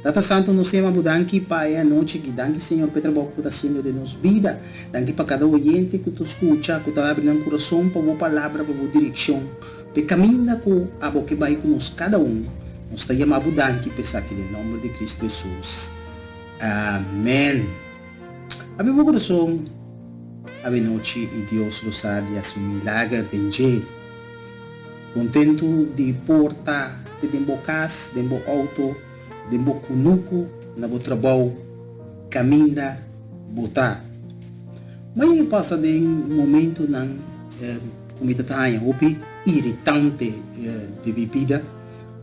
Tata Santo, nos temos danke Pai a noite que danke Senhor Pedro Boco está sendo de nos vida, danke para cada oyente que tu escuta, que tu abre no coração para boa palavra, para boa direção, para caminhar com a boca que vai com nós cada um. Nós te chamamos danke pensar que em nome de Cristo Jesus. Amém. Abre o coração, abre noite e Deus nos dá de assumir milagre de dia. Contento de porta, de dembocas, de auto, de kunuku na bo trabalho, caminha, botar. Mas passa de momento ng comida tayo, opi irritante de bebida.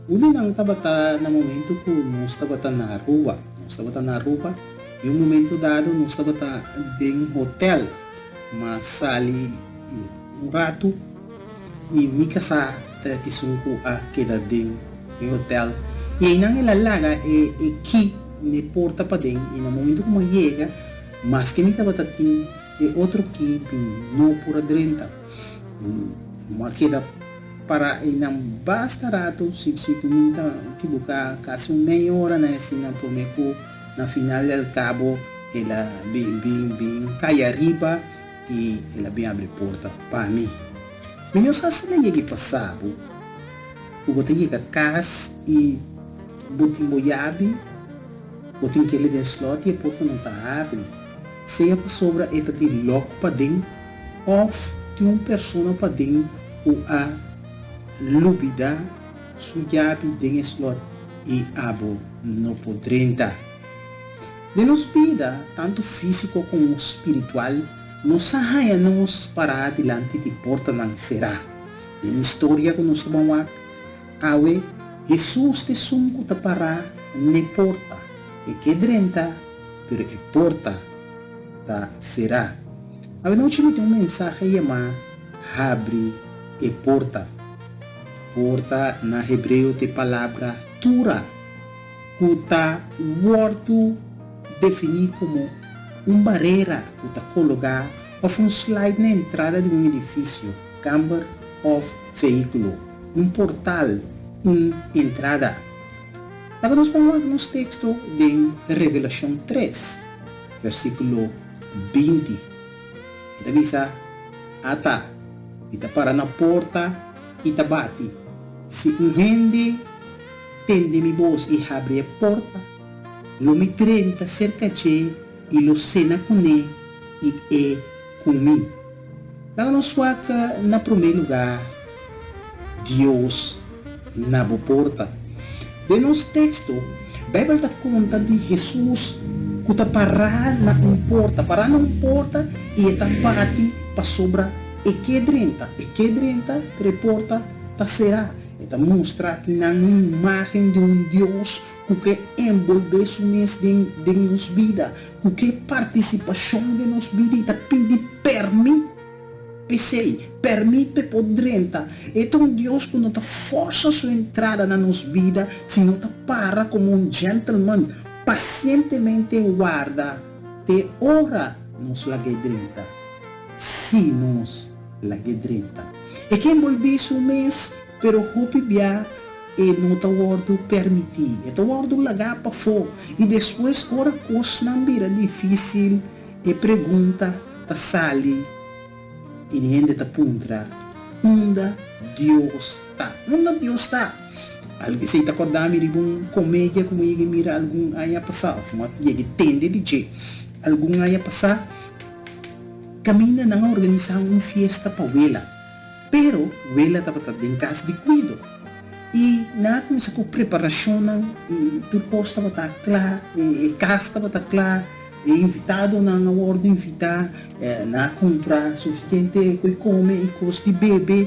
Uli nang tabata na momento ko nós tabata na rua, e um momento dado nós tabata ding hotel, masali rato e mikasa isungku a queda ding hotel. E aí não ilalaga é que ne porta para dentro e no momento como chega, mas que me estava tatim é outro que não por adrenta. Uma queda para e não basta rato se comenta que busca quase meia hora na ensina por meio na final del cabo ela bem cai arriba e ela bem abre porta para mim. Menos assim não chega passado. O bote chega casa e botin boiabe, botin que ele den slot e a porta não está abre. Se a pessoa está de louco para dentro, ou de uma pessoa para dentro, ou a lubida, sujabe den slot e abo não podrenta. De nos vida, tanto físico como espiritual, nos saia nos para adiante de porta não será. De história que nos vamos awe Jesus te sungko ta para ne porta e que drenta pero e porta ta será. A não tinha um mensagem chama abre e porta. Porta na hebreu te palavra tura que está wordo definido como barreira que está colocada ou slide na entrada de edifício, camber of veículo, portal, entrada. Agora nós vamos nos texto de Revelação 3, versículo 20. Ita bisa, ata, ita para na porta, ita bate. Se gente tende mi voz e abre a porta, lo mi 30 cerca de e lo cena com ele e comigo. Agora nós vamos na primeiro lugar, Deus na boa porta. De nosso texto, a Bíblia dá conta de Jesus que está parado na porta e está bate para sobra e que drenta, para a porta está será. Está mostra que na imagem de Deus que envolve mês de nossa vida, que participação de nossa vida e está pedindo permite poder entrar. Então Deus que não força sua entrada na nossa vida, se não para como gentleman, pacientemente guarda, te ora nos laguedrenta, se nos laguedrenta. E que envolve o mês, pero hope bia e não está guardo permitir, está guardo lagar para fora, e depois ora coisa não vira difícil, e pergunta, ta sali, e niente ta puntra, onde Deus está. Alguém se está acordando de uma comédia como ele mira algum aí passar, ele tende de dizer, algum aí passar, caminha na organizar uma festa para vela, pero vela estava em casa de cuido. E na começa com preparação e tudo estava claro, e casa estava claro, e invitado na hora de invitar, na comprar suficiente que come e coisa de bebê,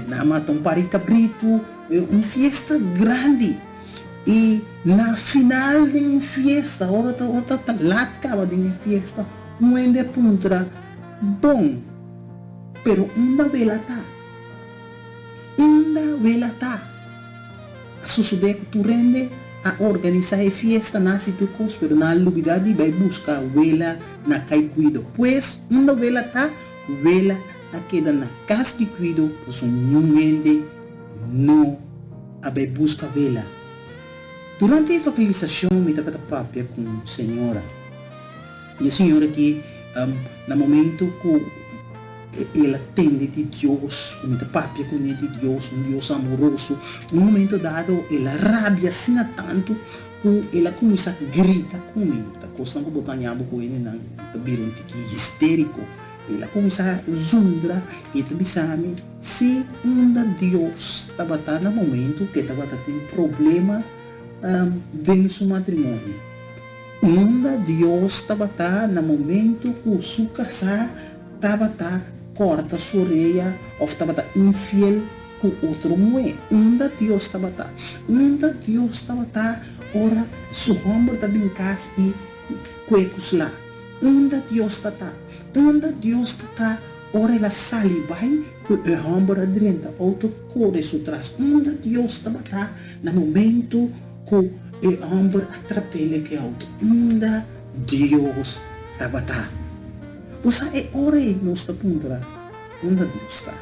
na mata par de cabrito, uma festa grande. E na final de uma festa, hora lá acaba de uma festa, ende puntra bom, pero vela tá. Sucede que tu rende a organizar a fiesta na situação, pero na lugar vai buscar vela na cai cuido. Pues, uma vela queda na casa de cuido, pues nenhum não vai buscar vela. Durante a evangelização, me estava papia com a senhora. E a senhora que, no momento que ela atende de Deus, como está papia com ele de Deus, Deus amoroso, um momento dado, ela rabia assim tanto, que ela começa a gritar comigo, está costando que botar nhabo com ele, está virando histérico, ela começa a zundra, e está pensando, se Deus estava no momento que estava tendo problema dentro do seu matrimônio, Deus estava no momento que o seu casar estava corta sua orelha ou estava infiel com outro mulher. Deus estava ora su ombro está em casa e cuecos lá. Deus está ora ela sali vai com o ombro adrenta outro corre su trás. Deus estava no momento que o ombro atrapalha que outro. Deus estava Você é ora e nós está puntra onde Deus está.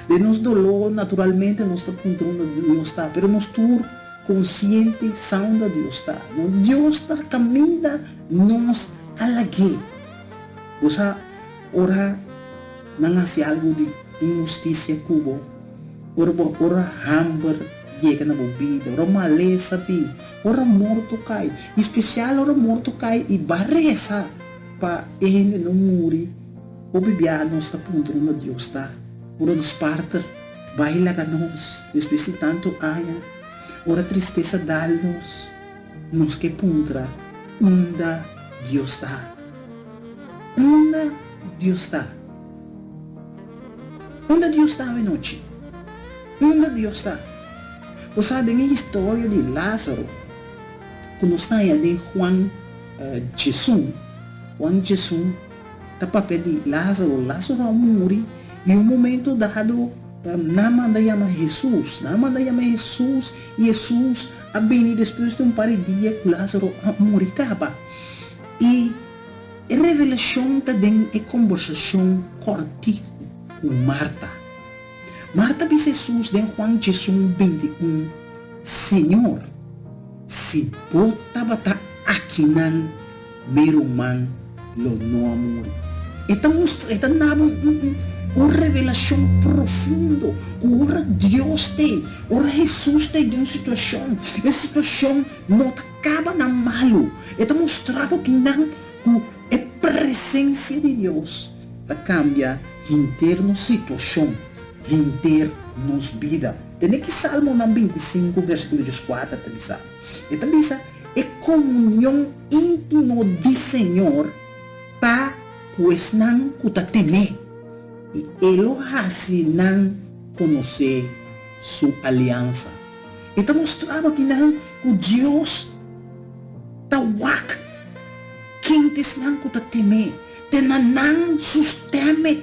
De nos dolor, naturalmente, nós está puntra onde Deus está, pero nós estamos conscientes onde Deus está. Deus está caminhando nos alague. Você ora não hace algo de injustiça cubo. Ora hamburger chega na bebida, ora maleza bem, ora morto cai. Especial ora morto cai e barreza. Para ele não morrer, o bebê não está punto onde Deus está. Ora nos parter, vai lá a nós, depois de tanto anos, ora tristeza dá-nos, nos que puntra, onde Deus está. Onde Deus está? Onde Deus está hoje noite? Onde Deus está? Você sabe a história de Lázaro, quando está em Juan Jesus. Quando Jesus está para pedir Lázaro vai morrer, e um momento dado, na manda chama Jesus, e Jesus a bem depois de par de dias que Lázaro moricaba. E a revelação também é conversação corta com Marta. Marta disse Jesus em Juan 21, Senhor, se bota aqui nan meu man lo no amor. Estamos uma revelação profunda que ora Deus tem, ora Jesus tem de uma situação. A situação não acaba na malo. Está mostrando que não a presença de Deus cambia interna situação, internos vida. Tem que Salmo 25, versículo 4, está dizendo, é comunhão íntima do Senhor para pois não cuta temer e ele assim não conhecer sua aliança. Está mostrando que não que Deus está wak quem não cuta temer. Não susteme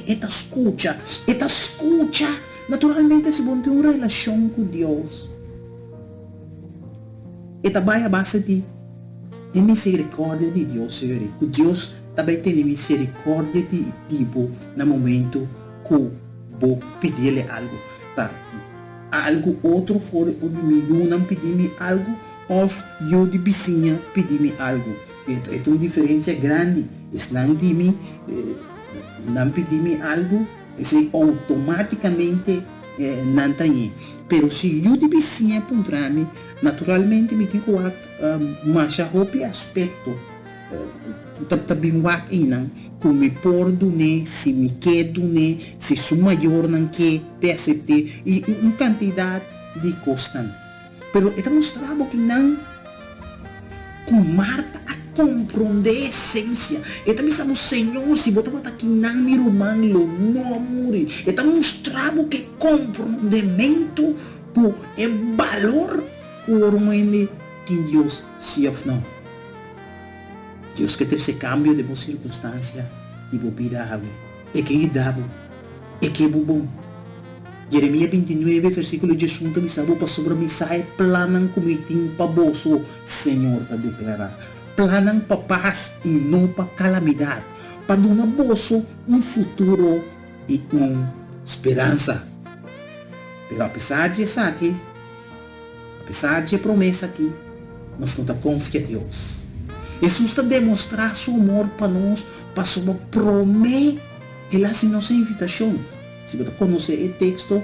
esta escuta. Esta escuta naturalmente se bom ter uma relação com Deus. Esta vai a base de misericórdia de Deus, Senhor. Que Deus também tem misericórdia de tipo no momento que vou pedir-lhe algo. Tá? Algo outro fora o meu não pedir-me algo, ou eu de vizinha pedir-me algo. É uma diferença grande. Se não pedir-me algo, isso automaticamente não tem. Pero se eu de vizinha encontrar-me, naturalmente me digo mais a roupa aspecto também não que me pordo se me quedo se sou maior não que perceber e uma quantidade de coisas. Pero está mostrando que não com Marta a compreender a essência. Está dizendo, Senhor, se botar aqui não me irmão, não morre. Está mostrando que compreendimento por é valor por um que Deus se não. Deus quer ter esse cambio de boa circunstância e boa vida. É que é dado, é que é bom. Jeremias 29, versículo 18, também sabe para sobre a missai planam comitim para bolso, Senhor, para declarar. Planam para paz e não para calamidade, para dar na bolso futuro e uma esperança. Mas apesar de isso aqui, apesar de promessa aqui, nós não confiamos em Deus. Jesus está demonstrando seu amor para nós, para sua promessa, ele faz nossa invitação. Se você conhecer o texto,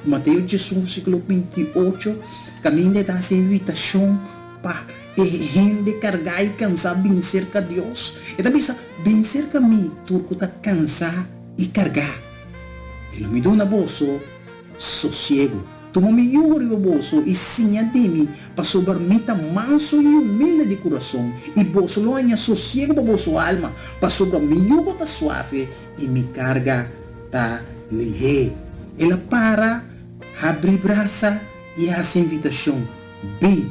Mateus 18, versículo 28, caminho da invitação para a gente carregar e cansar bem cerca de Deus. E também bem cerca de mim, turco está cansar e carregar. Ele me dá na bolsa sossego. Toma me yuri o bolso e sinha de mim para sobremita manso e humilde de coração. E bolso loanha sossego para bolso alma para sobremita yugo da suave e me carga da ligeira. Ela para, abre braça e faz invitação. Bem,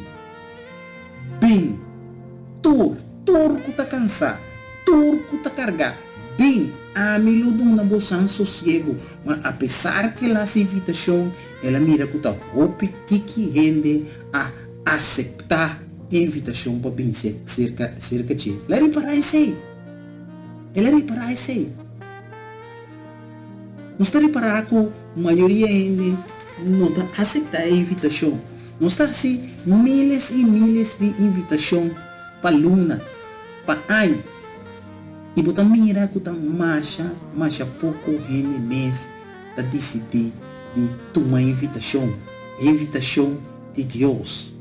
turco está cansado, turco está carregado. Bem, a milo de uma bolsa sossego, mas apesar que ela faz invitação, ela mira que está que rende a aceitar a invitação para bem cerca de ela. Ela reparar isso aí. Não está reparar que a maioria ainda não está aceitando a invitação. Não está assim milhares e milhares de invitação para luna, para ano. E você mira que está mais pouco gente mês para decidir de tomar a invitação de Deus.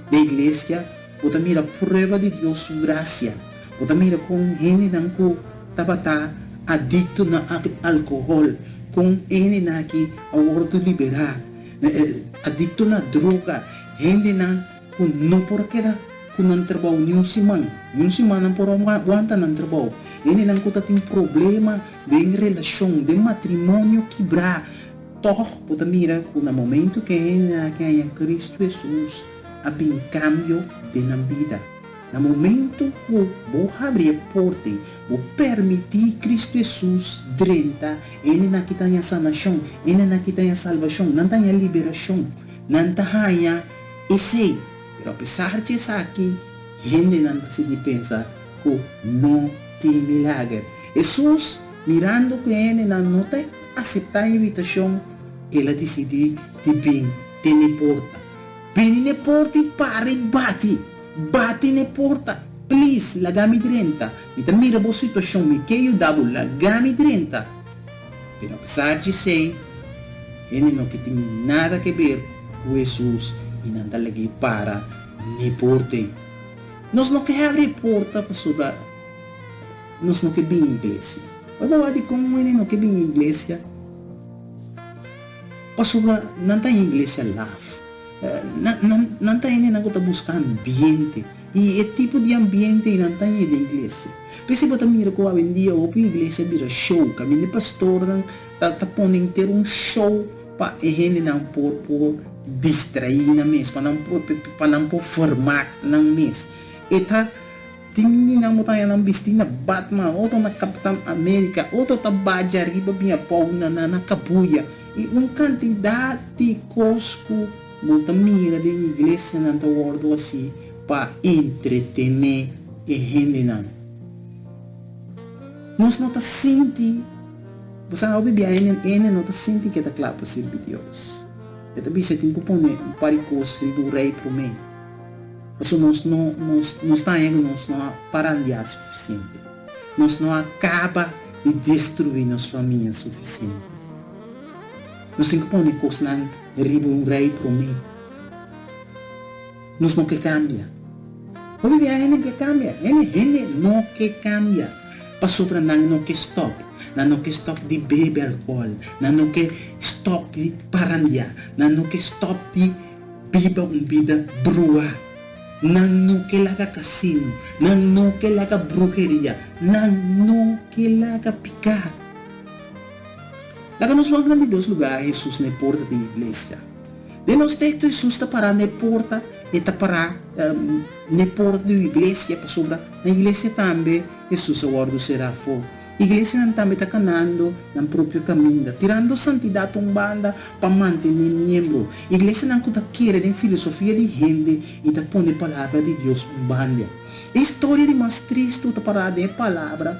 Da igreja, você mira a prova de Deus, sua graça. Você mira com gente que estava adicto na álcool, com gente que agora liberar, adicto na droga, gente que não por queda que não trabalha nenhuma semana por aguenta não trabalha, gente que tem problema de relação, de matrimônio quebrar, toh você mira que no momento que é Cristo Jesus há bem cambio de na vida. no momento que vou abrir a porta, vou permitir Cristo Jesus drenta, ele na que tem a sanação, ele na que tem a salvação, não tem a liberação, não tem a esse. Pero apesar de isso aqui, gente não se de pensar que não tem milagre. Jesus, mirando que ele não tem aceitar a invitação, ele decidiu de vir, ter na porta. Vem na porta e para e bate. Bate na porta. Please, lagami drenta. Então mira a situação, me que ajudava, lagami drenta. Pero apesar de ser, ele não tem nada a ver com Jesus e não está lagi para na porta. Nós não queremos abrir porta para sobre. Nós não queremos vir à igreja. Eu vou dizer como ele não quer vir à igreja. Para sobre, não tem igreja love. Não tem nem nada buscar ambiente e é tipo de ambiente não tem na igreja. Pensei que mira que hoje em dia a igreja vira show, que a pastor tá pondo ter show para a gente não por distrair na mesa, para não por formar na mesa. E tá tingin na mo tayo ng vestir na Batman, outro na Capitão América, outro tá bate arriba minha pau na kabuya. E quantidade de cosco muita mira da igreja não está ordo assim para entretener e gente não. Nós não está sentindo, você não bebia ele não está sentindo que está claro para servir Deus. Então você tem que pôr um par de coisas do rei para mim. Então nós não está indo, nós não paramos de suficiente. Nós não acaba de destruir nossas famílias suficiente. Nós temos que pôr coisas não riba rei para mim. Nós não que cambia. O bebê ele que cambia. Ele não que cambia. Para sobre não que stop. Não que stop de beber alcohol. Não que stop de parandia. Não que stop de beber vida brua. Não que laga casino. Não que laga brujeria. Não que laga picar. Laga nos vamos de dois lugares, Jesus na porta da igreja. De nós textos, Jesus está parado na porta, e está parado na porta da igreja, para sobre. Na igreja também, Jesus agora será fogo. A igreja também está caminhando no próprio caminho, tirando santidade tombada para manter membro. A igreja não está querendo filosofia de gente e está pondo a palavra de Deus umbanda. A história de mais triste está parada é a palavra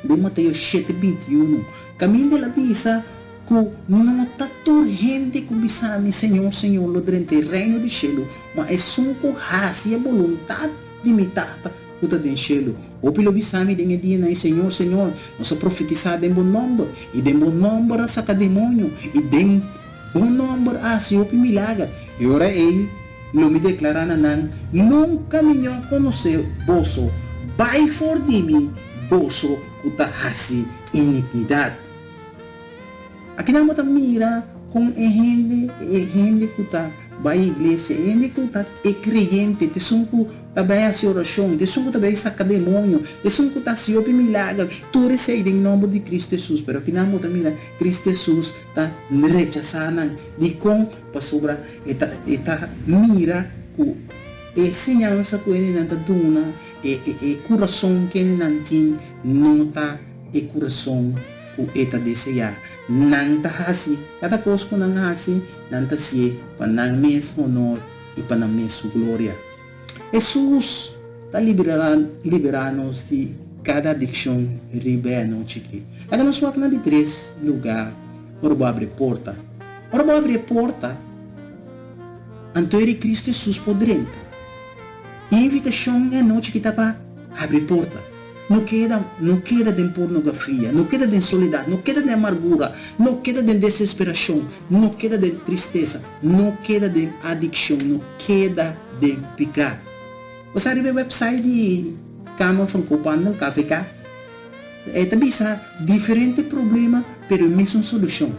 de Mateus 7:21. Caminho da visa que não está urgente que bisame Senhor, lo durante o reino de céu, mas é só que a vontade de mitata que está dentro do céu. O pelo bisame de dia na Senhor, nós profetizar em bom nome, e de bom nome a sacar demônio, e de bom nome a se opi milagre. E ora ele lo me declara não caminhou com o seu bolso, vai for de mim, bolso que está assim iniquidade. Aqui não está mira com a gente que está vai à igreja, a gente que está é crente, de som que está bem a oração, de som que está bem a sacar demônio, de som que está se ouvir milagre, tudo isso em nome de Cristo Jesus, pero aqui não está mira, Cristo Jesus está rechazando, de com para sobre, está mira que a ensinança que ele não está dando, e coração que ele não tem, não está e coração que ele deseja. Não está assim, cada coisa que não é assim, não está assim, para não mesmo honor e para não mesmo glória. Jesus está liberando-nos de cada adicção rebelde aqui. Agora nós vamos de 3 lugares, ora vou abrir porta. Ora vou abrir porta, então Cristo Jesus por dentro. E a invitação é a noite que está para abrir porta. Não queda de pornografia, não queda de soledade, não queda de amargura, não queda de desesperação, não queda de tristeza, não queda de adicção, não queda de pecado. Você arriba ao website de Câmara Francopanel, KFK, também há diferentes problemas, mas a mesma solução.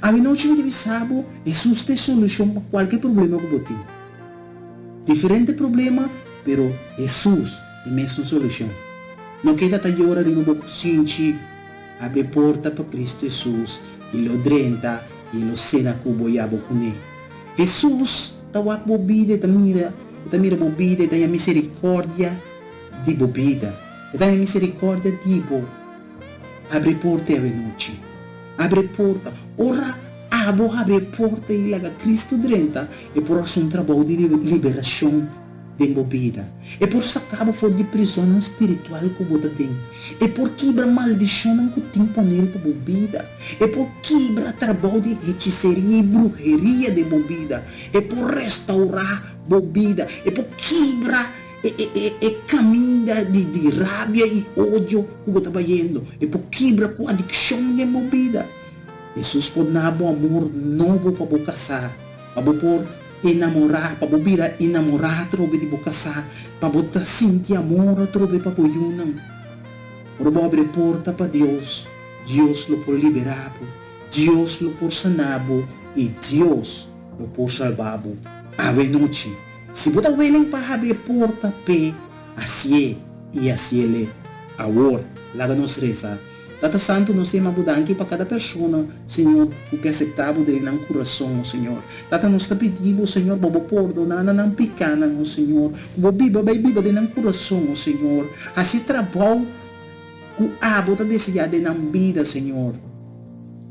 A noite de sábado, Jesus tem solução para qualquer problema que você tenha. Diferente problema, mas Jesus tem a mesma solução. Não queda até agora de novo sinti abre porta para Cristo Jesus e lo drenta e lo cena que boiabo com ele. Jesus tawak bobide tamira Ita mira bobida, ita a misericórdia de bobida. Ita a misericórdia de bo. Abre porta a noite. Abre porta. Ora, abo abre porta e laga Cristo dentro. E por um trabalho de liberação de bobida. E por sacar fora de prisão espiritual que bota tem. E por quebrar maldição que tem poner para bobida. E por quebrar trabalho de hechiceria e bruxeria de bobida. E por restaurar bobida. E por quebrar caminho de rabia e ódio que bota indo. E por quebrar com adicção de bobida. Jesus pode dar um amor novo para você casar. Para por enamorar, para você enamorar, trobe de você casar. Para você sentir amor, trobe para você unir. Para você abrir porta para Deus. Deus lo pode liberar. Deus lo pode sanar. E Deus lo pode salvar. Ave noite. Se você willing para abrir porta, assim e assim ele. Agora, lá nos reza. Tata Santo, nós temos mudança para cada pessoa, Senhor, o que é aceitável dele no coração, Senhor. Tata, nós te pedimos, Senhor, para perdonar não picana, Senhor. Para biba dele no coração, Senhor. Assim trabalho que a bota desejada na vida, Senhor.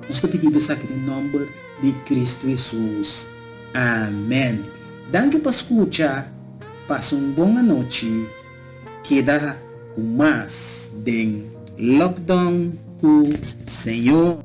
Nós te pedimos aqui em nome de Cristo Jesus. Amém. Danke para escutar. Passa uma boa noite. Queda com mais de lockdown com Senhor.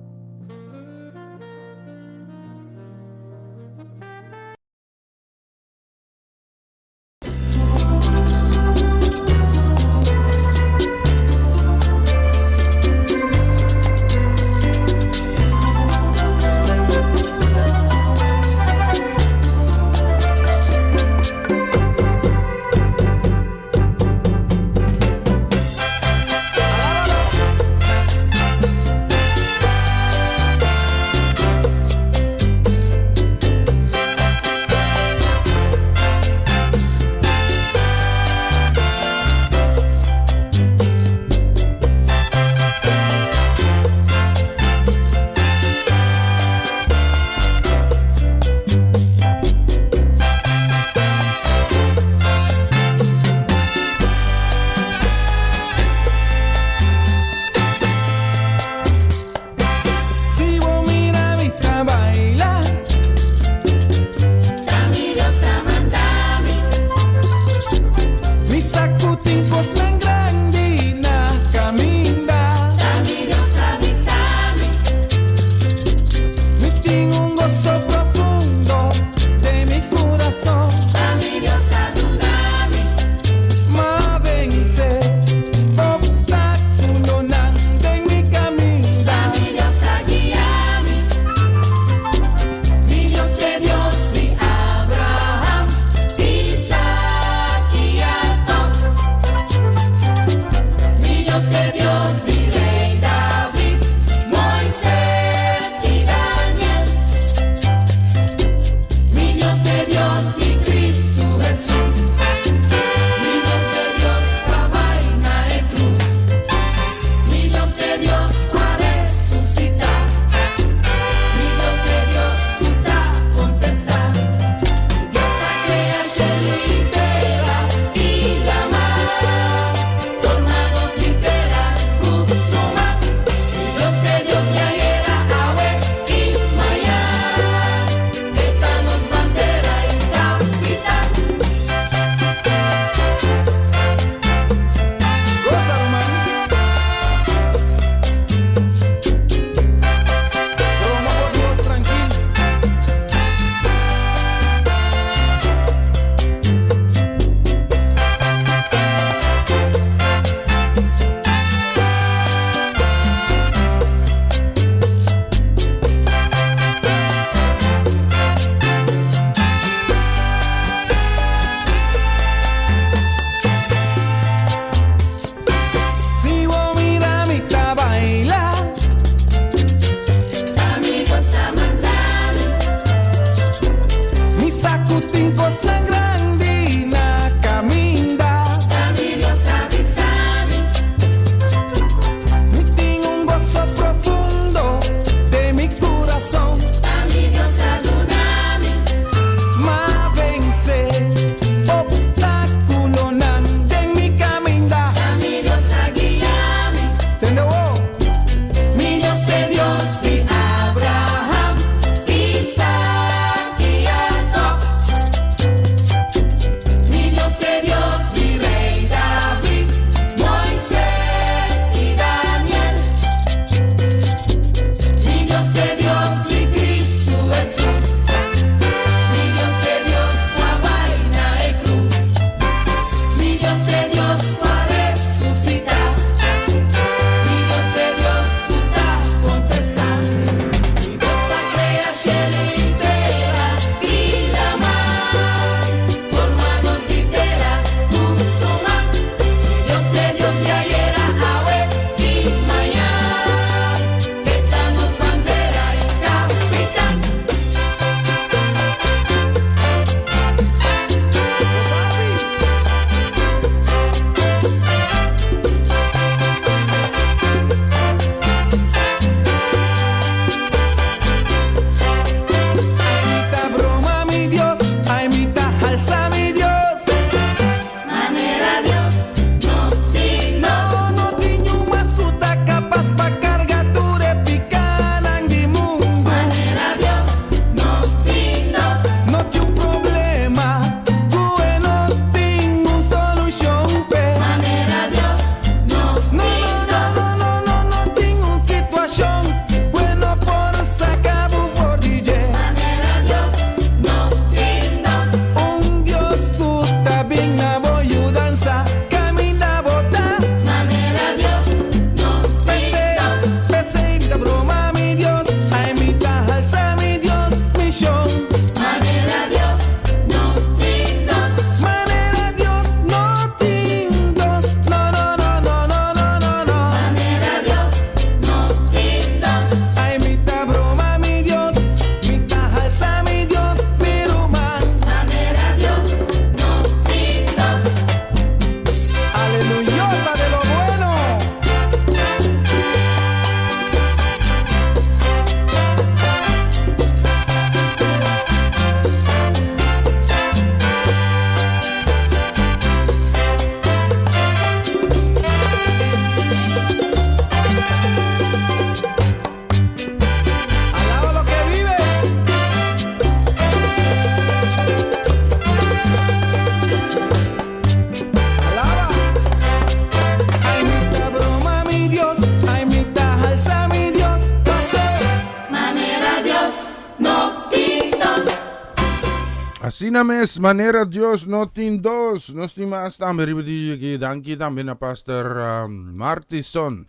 una mes manera Dios no tin dos. Nos timas también ribadi danki también na Pastor Martison.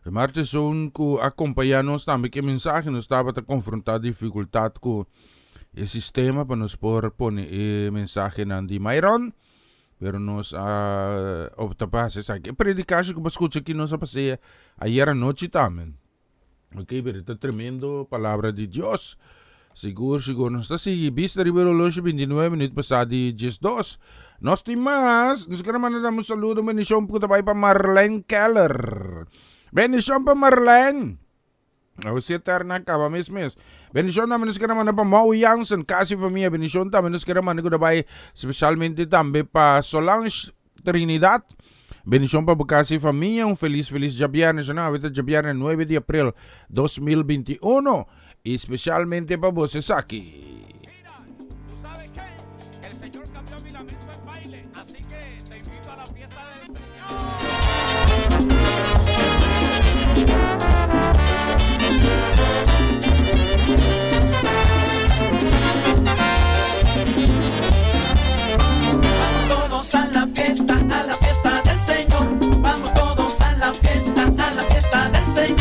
Martison ku acompanhanos también que mensaje nos estaba a confrontar dificultad ku el sistema para nos por poner mensaje nandi Myron. Pero nos opta pa sa que predicación que escucha aqui nos pasé ayer anoche también. Ok, pero está tremendo palabra de Dios. Siguro nos está si vista Ribero Loche 29 minutos pasadi 12. Nos timas, nos queremos mandar un saludo, bendición po tayo pa Marlene Keller. Bendición pa Marlene. Si eterna ka, mes. Bendición naman nos queremos mandar pa Mau Jansen, kasi familia. Bendición tayo nos queremos mandar tayo especialmente también pa Solange Trinidad. Bendición pa Bukasi familia, un feliz Viernes, ¿no? Ahorita Viernes 9 de abril 2021. Especialmente para vos aquí. Mira, ¿tú sabes qué? El Señor cambió mi lamento en baile, así que te invito a la fiesta del Vamos todos a la fiesta del Señor. Vamos todos a la fiesta del Señor.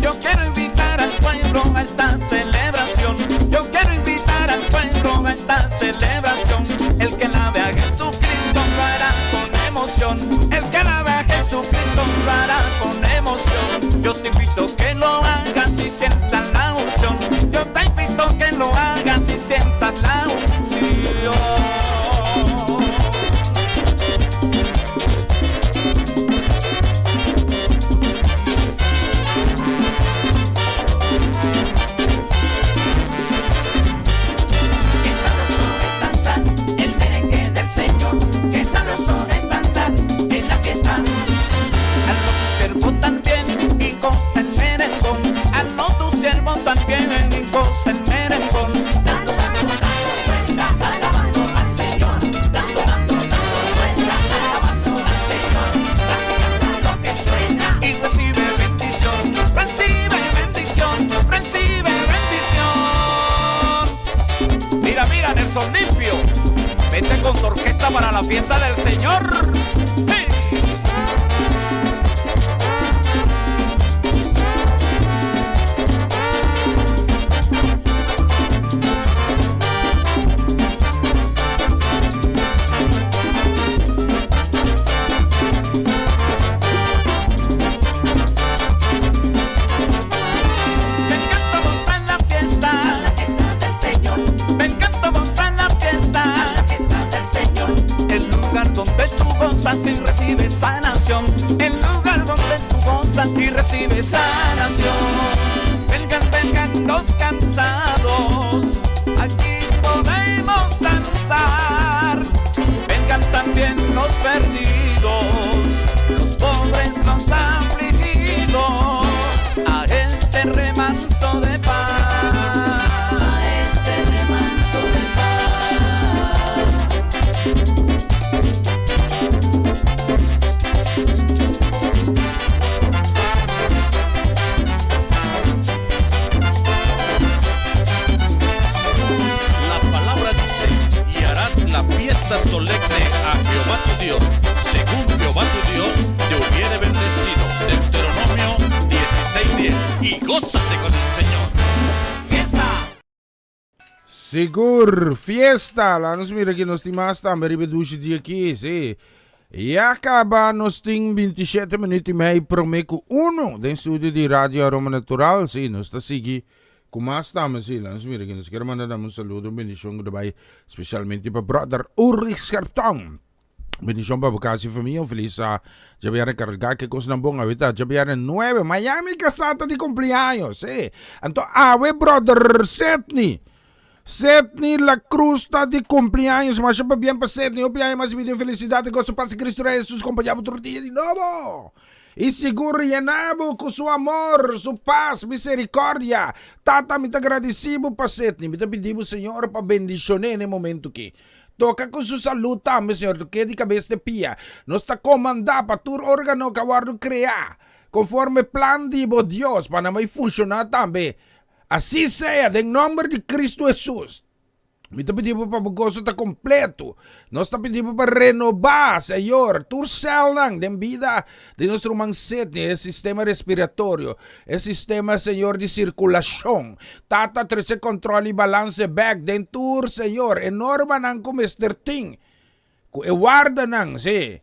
Yo quiero invitar al pueblo a esta celebración. Yo quiero invitar al pueblo a esta celebración. El que la vea a Jesucristo lo hará con emoción. El que la vea a Jesucristo lo hará con emoción. Yo te invito que lo hagas y sientas la unción. Yo te invito que lo hagas y sientas la unción. También en goza el merengón, dando vueltas, alabando al Señor, dando vueltas, alabando al Señor, así cantando que suena y recibe bendición, recibe bendición. Mira, Nelson Limpio, vete con tu orquesta para la fiesta del Señor. ¡Hey! Y recibes sanación, el lugar donde tú gozas y recibes sanación. Vengan los cansados, aquí podemos danzar. Vengan también los perdidos, los pobres, los afligidos, a este remanso de paz, a este remanso de paz. Solemne a Jehová tu Dios, según Jehová tu Dios te hubiere bendecido. Deuteronomio 16:10. Y gózate con el Señor. Fiesta. Sigur, fiesta. Lanos mira que nos timas também ribedushi dia aqui, sim. E acaba nos ting 27 minutos e meio promeco 1 do estúdio de Rádio Aroma Natural, sim, nos está seguindo. Como estamos, sim, lanos mira que nos quero mandar um saludo, bendição daarbij, especialmente para brother Ulrich Scherptong. Bendición para Bukasi familia, feliz ya viene cargar que cosa tan buena ahorita, ya viene 9, Miami casata de cumpleaños, entonces, brother Setni la cruz está de cumpleaños, mas para bien para Setni, eu piaia mais vida felicidade, que gosto para Cristo Jesus, acompanhado outro dia de novo. E seguro llenado com seu amor, sua paz, misericórdia. Tata, me agradecido para Setni, me pedimos, Senhor, para bendicionar nesse momento aqui. Toca com sua saúde também, Senhor, que de cabeça de pia. Nós está comandando para todo órgão que guardo criar, conforme plan de Deus, para não funcionar também. Assim seja, em nome de Cristo Jesus. Mi te pedimos para o gozo está completo. Nós te pedimos para renovar, Senhor, tu céu de vida de nosso mindset, o sistema respiratório, o sistema, Senhor, de circulação. Tata, trece controle e balance back dentro, Senhor, enorme nang como Mr. Ting. E guarda nang, sim,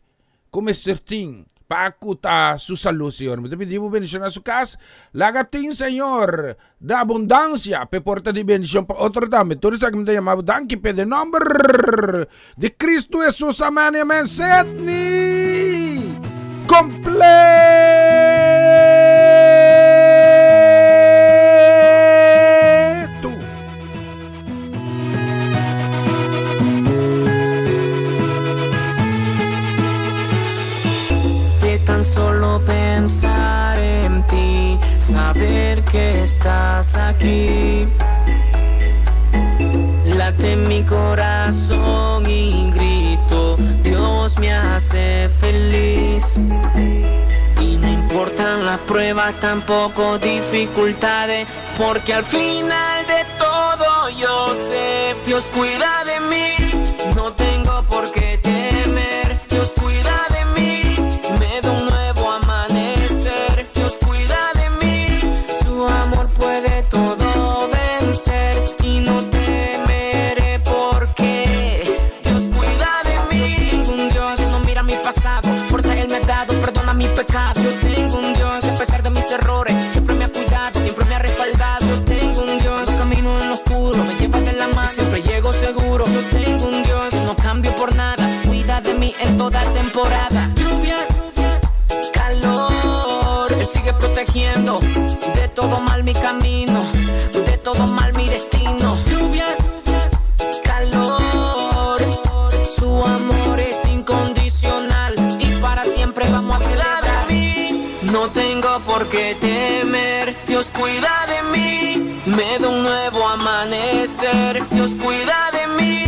como Mr. Ting. Pakuta su salud, Senhor. Me te pedimos bendición a su casa. Lagating, Senhor, da abundancia. Pe porta de bendición para otro dame. Tú sabes que me te llamaba Danki, pe de nombre de Cristo Jesús. Amén, amén. Setni completo. Tan solo pensar en ti, saber que estás aquí. Late mi corazón y grito, Dios me hace feliz. Y no importan las pruebas, tampoco dificultades, porque al final de todo yo sé, Dios cuida de mí, no tengo por qué temer, Dios cuida de mí. Me da un nuevo amanecer, Dios cuida de mí, su amor puede todo vencer y no temeré porque Dios cuida de mí. Tengo un Dios, no mira mi pasado, fuerza Él me ha dado, perdona mi pecado. Yo tengo un Dios, a pesar de mis errores, siempre me ha cuidado, siempre me ha respaldado. Yo tengo un Dios, no camino en lo oscuro, me lleva de la mano, siempre llego seguro. Yo tengo un Dios, no cambio por nada, cuida de mí en toda temporada. Él sigue protegiendo de todo mal mi camino, de todo mal mi destino. Lluvia, calor, su amor es incondicional y para siempre vamos a celebrar. No tengo por qué temer, Dios cuida de mí, me da un nuevo amanecer. Dios cuida de mí,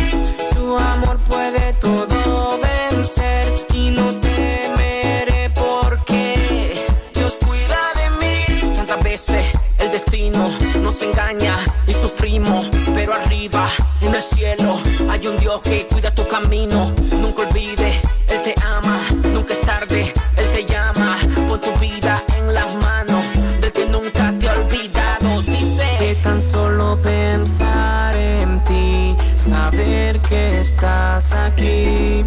su amor puede todo vencer y no temeré porque Dios cuida de mí. Tantas veces el destino nos engaña y sufrimos, pero arriba en el cielo hay un Dios que cuida tu camino. Nunca olvides, Él te ama, nunca es tarde, Él te llama. Pon tu vida en las manos del que nunca te ha olvidado. Dice que tan solo pensar en ti, saber que estás aquí.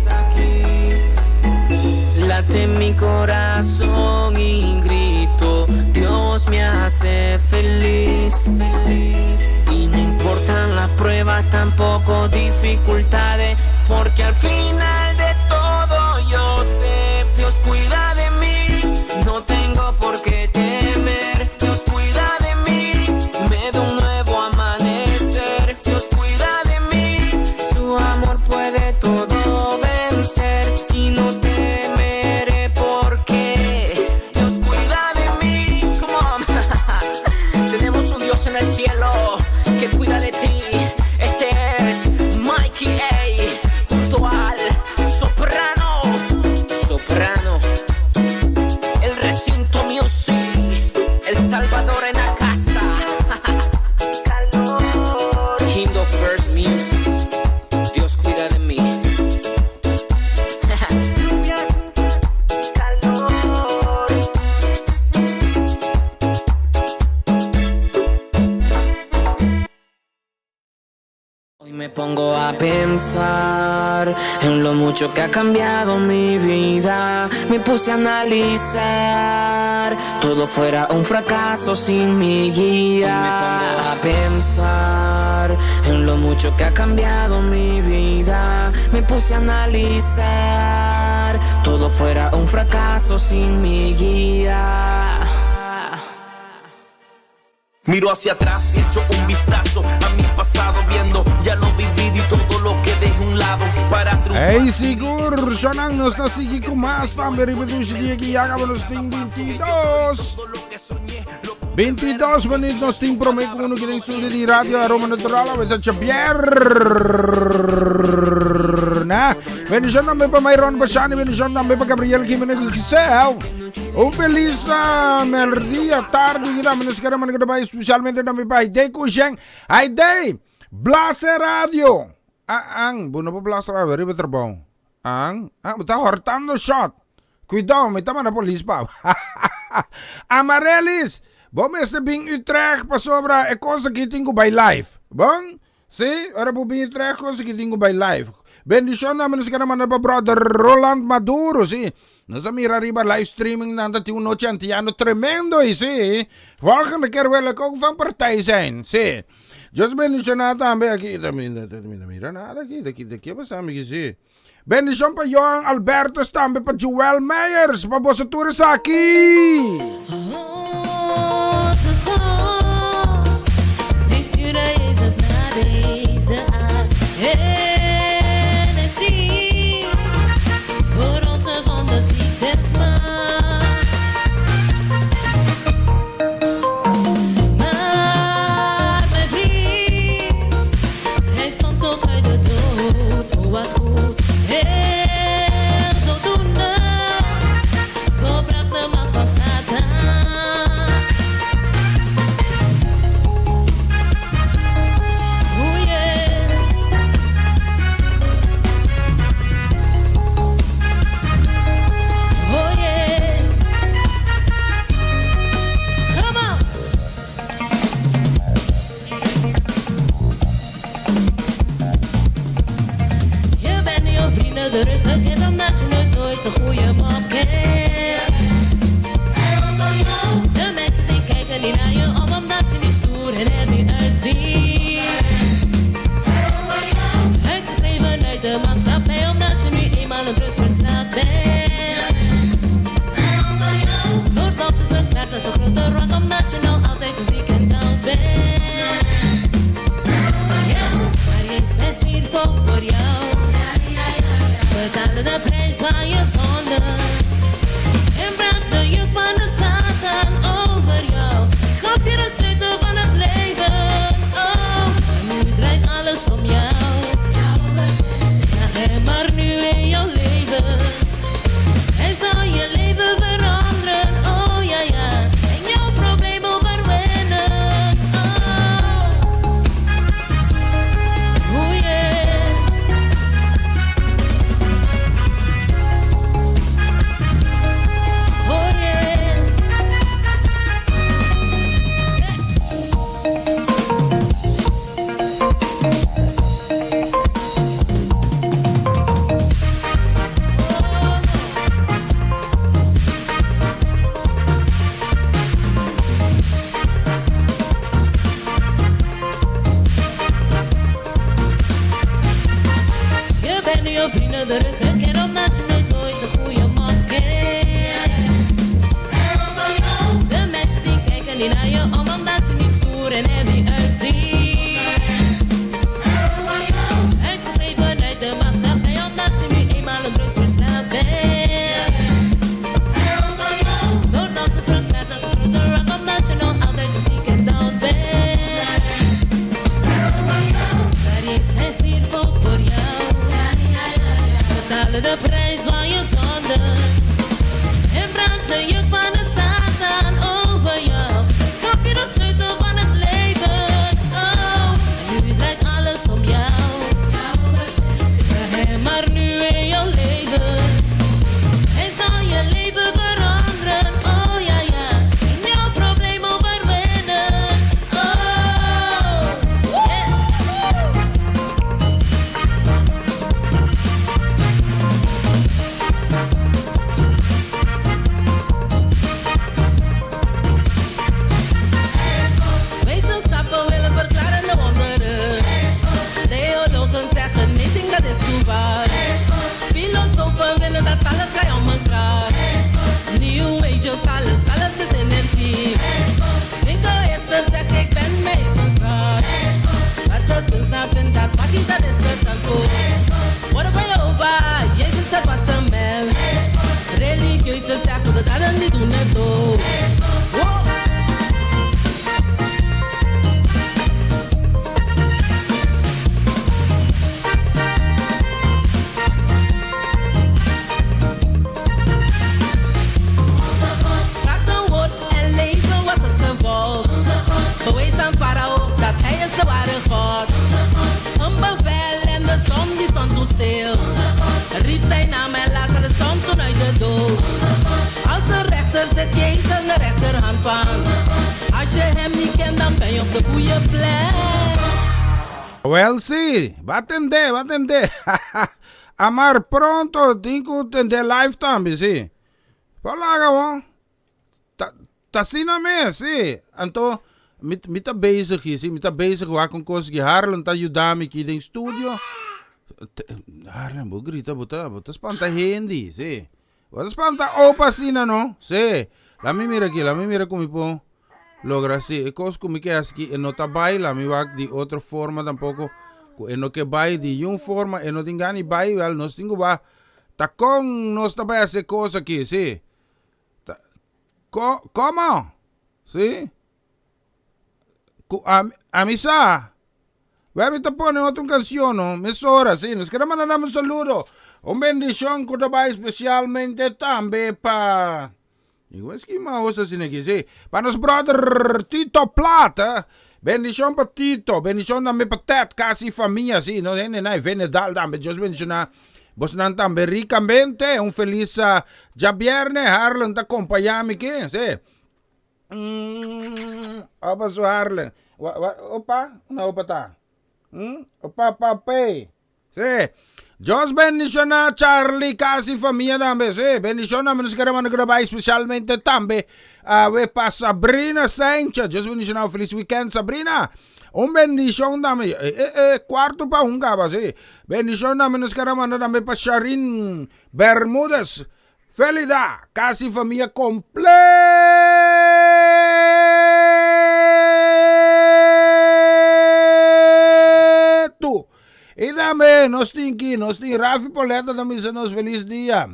Late mi corazón y grito, Dios me hace feliz. Y no importan las pruebas, tampoco dificultades, porque al final de todo yo sé, Dios cuida de mí, no tengo por qué temer. Dios cuida de mí, me da un nuevo amanecer. Dios cuida de mí, su amor puede todo vencer y no temeré porque Dios cuida de mí. Come on. Tenemos un Dios en el cielo que cuida de ti. Este es Mikey A junto al soprano, el recinto music, El Salvador en la casa. King of First Music, Dios cuida de mí. Hoy me pongo a pensar en lo mucho que ha cambiado mi vida. Me puse a analizar, todo fuera un fracaso sin mi guía. Hoy me pongo a pensar en lo mucho que ha cambiado mi vida. Me puse a analizar, todo fuera un fracaso sin mi guía. Miro hacia atrás y echo un vistazo a mi pasado, viendo ya lo vivido y todo lo que dejé un lado para triunfar. Hey, sigur, siya nang nos nasigi kumas tambe ribudu si Diego Yaga nos ting 22. 22 menit nos ting prome kuno kining studio di Radio Aroma Natural with Javier. Na, bendición nambe pa Mayron Basani, bendición nambe pa Gabriel Jimenez Giselle. Un feliz merdia tarde kita menuskara man kita especialmente nambe pa Day Kusheng. Ay day, Blase Radio. Ang, buno po Blase Radio, riba trabaho. Buta hortando shot. Cuidado, may tama na polis pa. Amarelis, bom este bing Utrecht pa sobra e conseguiting ko by life. Bom? Si, ora po bing Utrecht conseguiting ko by life. Bendisyon naman sa naman na pa brother Roland Maduro, si. Nasa mira riba live streaming na dati uno Antiano tremendo, si. Volgende keer wil ik ook van partij zijn, si. Just bendisyon na tambe, kita mira nada, kita pa sa amin, si. Bendisyon pa Johan Alberto Stambe pa Joel Meyers, pa Bosa Turisaki. Bewees aan farao dat hij is de ware God. stil. Riep zijn naam en later stond toen uit de dood. Als een rechter zet je eens aan de rechterhand van. Als je hem niet kent, dan ben je op de goede plek. Well, sí, batende. Amar pronto, dico en de lifetime, sí. Palaga, wo. Tasina me, sí. Anto, mita bezig is, mita bezig wakon koski Harlem ta yudami ki den studio. Harlem, bo grita buta spanta hindi, sí. Buta spanta opa sina, no? Sí. La mi mira como po. Logra sí, cos como que aquí no ta baila, mi wak di otra forma tampoco. No que bai di un forma, no tingani bai, val nos tingo ba. Ta con nos ta bai hacer cosa aquí, sí. ¿Cómo? ¿Sí? A misa. Baby, te pone otra canción, ¿no? Mesora, sí. Nos queremos mandar un saludo. Un bendición que te va especialmente también para... Igual es que más sin aquí, sí. Para nuestro brother Tito Plata. Bendición para Tito. Bendición también para Ted, casi familia, sí. No, Venedal también. Dios bendicionar. Vos nan también ricamente. Un feliz ya viernes. Harlem te acompañame aquí, sí. Opa su Harlem. Opa? Una opa ta. Opa papi. Sí. Dios bendicionar Charlie, casi familia también, sí. Bendición también nos queremos grabar especialmente también. Para Sabrina Sánchez. Dios bendicionar. Feliz weekend, Sabrina. Un bendición también. Cuarto para un gaba, sí. Bendición también nos queremos mandar también para Sharin Bermúdez. Felicidad. Casi familia completo. Y también nos tinki Rafi Poleta también se nos feliz día.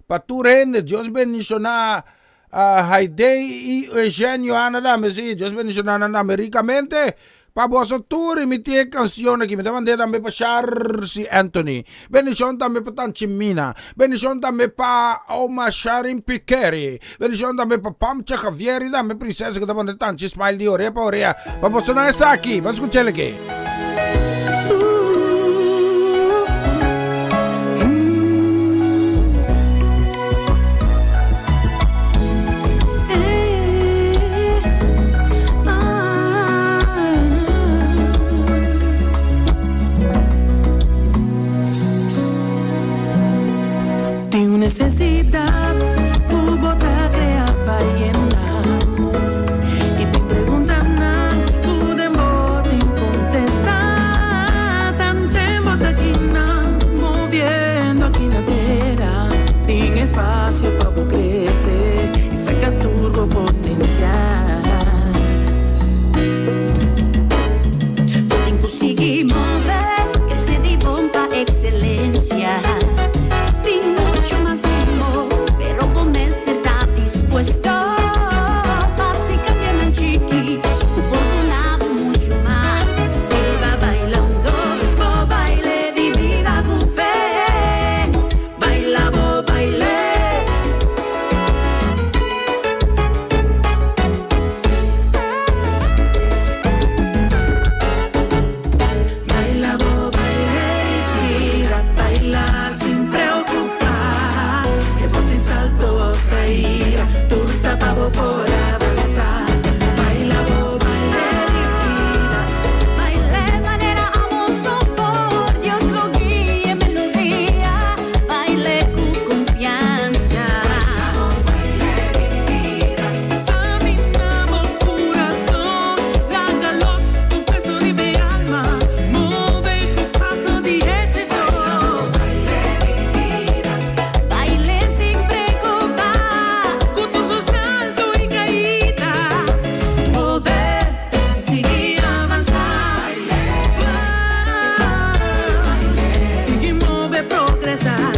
Para tu gente, Dios bendicionar. Haidei y Eugenio Ana dame, sí, Dios bendicionar ricamente. Para vosotros, mi tía canción aquí, me te mandé también para Charles Anthony. Bendición también para Tanchimina. Bendición también para Oma Sharin Piqueri. Bendición también para Pamcha Javier y también princesa que te mandé Tanchi Smile de oreja para oreja. Para vosotros es aquí, vamos a escucharle aquí. Necesidad, tu bota te apayena. Y te preguntan, tu demo te contesta. Tan tempo aquí moviendo aquí na tierra. Sin espacio para crecer y saca turbo potencial. Pueden conseguir mover, crecer de bomba excelencia. Puesto así cambian chiqui, oportunado mucho más. Eva bailando, baile de vida con fe. Baila, baile. Baila, baile, baila sin preocupar. Que por ti salto a caer. Turta pavo por avanzar. Baila, baile divina. Baile manera amor sopor. Dios lo guíe melodía. Baile con confianza. Baile divina. Examinamos corazón. Lágalos tu peso de mi alma. Mueve tu paso de éxito. Baile divina. Baile sin preocupar. Seguir avanzar, seguir mover, progresar,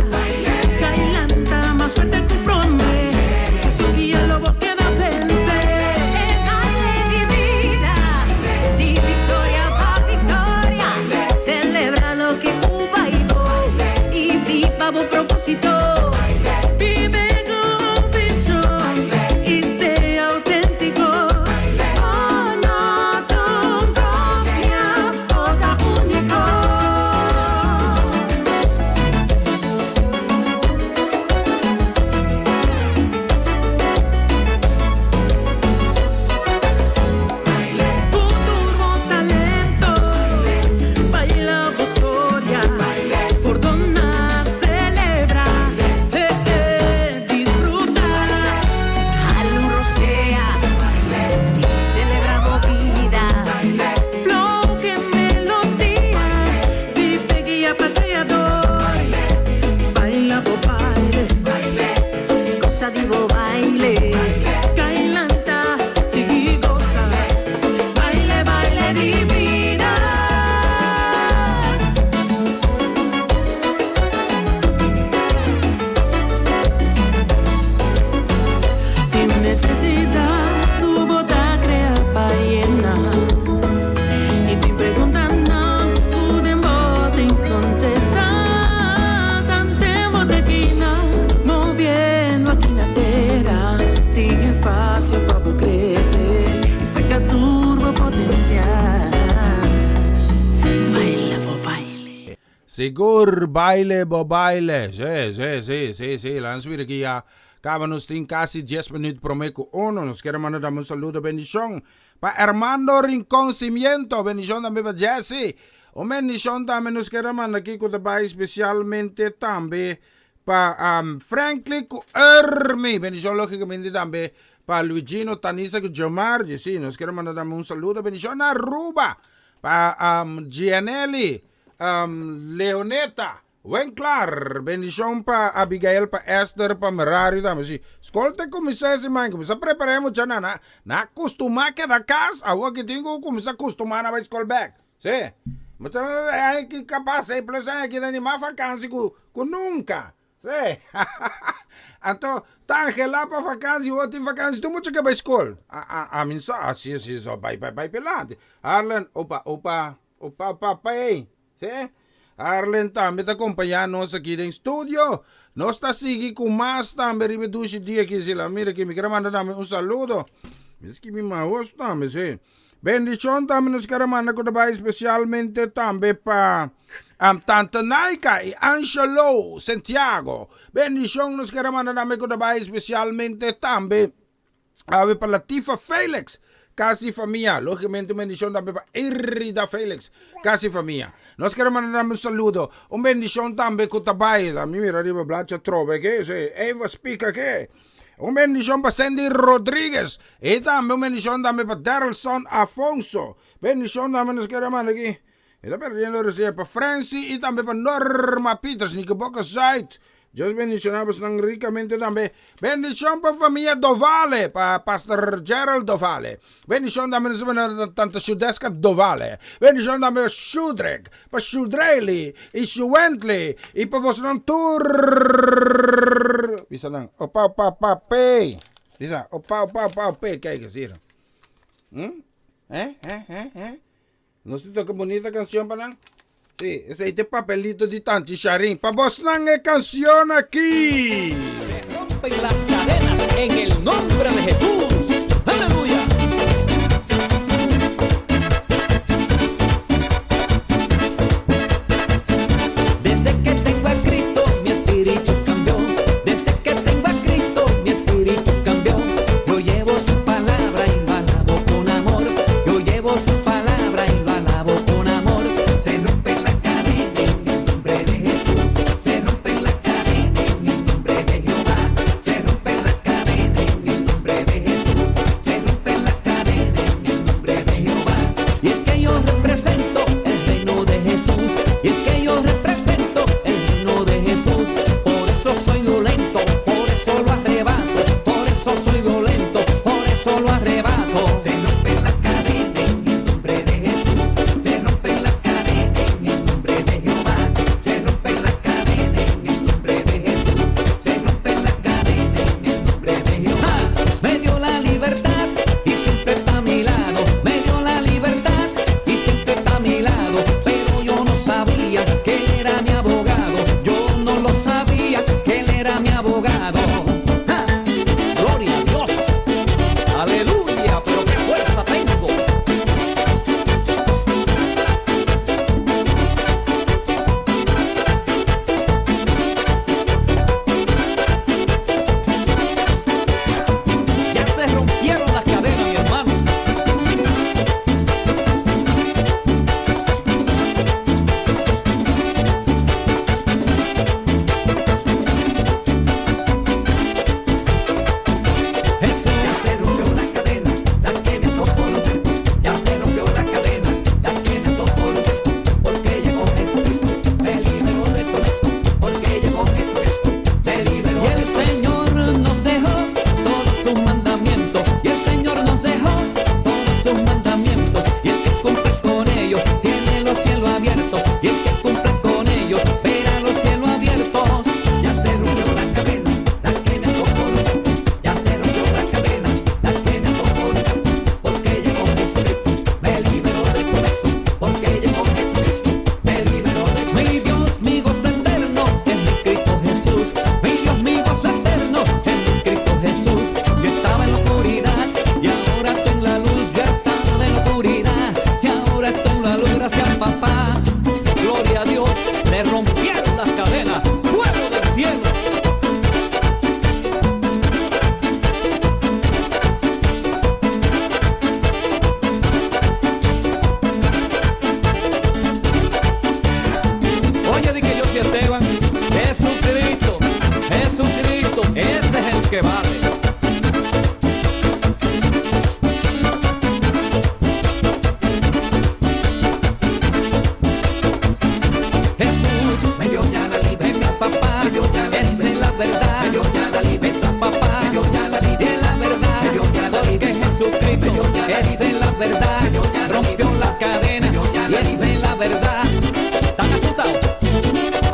Cailanta más fuerte que un prombe, Jesús guía lo vos queda vencer. El baile de vida, de victoria pa' victoria, celebra lo que un bailó y viva vos propósito. Vive con visión y sea auténtico. Sigur baile bo baile. Sí. Lands weer aquí ya. Acabamos de casi 10 minutos promeco uno. Nos queremos dar un saludo, bendición. Pa Armando Rincón Cimiento. Bendición también para Jesse. O bendición también nos queremos aquí con especialmente también pa Franklin Ermi. Bendición lógicamente también pa Luigino Tanisa Jomar. Sí, nos queremos dar un saludo. Bendición a Ruba. Pa Gianelli. Leoneta. Wenclar, bendición pa Abigail, pa Esther, pa Merari, dame si. Escolte como se man, como se preparemos ya na acostumar que da casa, agora que tenho como se acostumar na escola back. Sí. Mas é que capaz é plus é que dani mais vacância com nunca. Sí. Então, tá lá para vacância, outra vacância, tu muito que vai escola. A mim só, assim, só vai pelante. Arlen, opa, pai. Sí. Arlen também está acompanhando nós aqui no estúdio. Nós está seguindo com mais também, ribeduche dia aqui, se lá, mira que me quero mandar também um saludo. Diz que me maus também, sim. Bendição também nos quero mandar com também especialmente também para Tanta Naika e Angelo Santiago. Bendição nos quero mandar também com também especialmente também para Latifa Felix. Casi família, logicamente bendição também para Irida Felix, casi família. Nós queremos mandar um saludo, bendição também com o Tabay, a mim mira arriba blacha trove, que Eva Spica, que bendição para Sandy Rodrigues, e também bendição também para Darelson Afonso, bendição também nós queremos mandar aqui, e também para Francie, e também para Norma Peters, Nico Boca Site. Dios bendicionamos tan ricamente también. Bendición para familia Dovale, para Pastor Gerald Dovale. Bendición también para tanta Sudesca Dovale. Bendición también para Shudrek, para Shudreli, y Shuwentley, y para vos non tur. Bisa nang, opa, pay. Bisa, opa, pay, ¿qué hay que decir? ¿No se toca bonita canción para nang? Sí, ese es el papelito de Tanti Sharin. Pa' vos nange canción aquí. Se rompen las cadenas en el nombre de Jesús. Aleluya. Desde que tengo a Cristo, mi espíritu cambió. Desde que tengo a Cristo, mi espíritu cambió. Yo llevo su palabra y lo alabo con amor. Yo llevo su palabra y lo alabo con amor. Se rompe la cadena en el nombre de Jesús. Se rompe la cadena en el nombre de Jehová. Se rompe la cadena en el nombre de Jesús.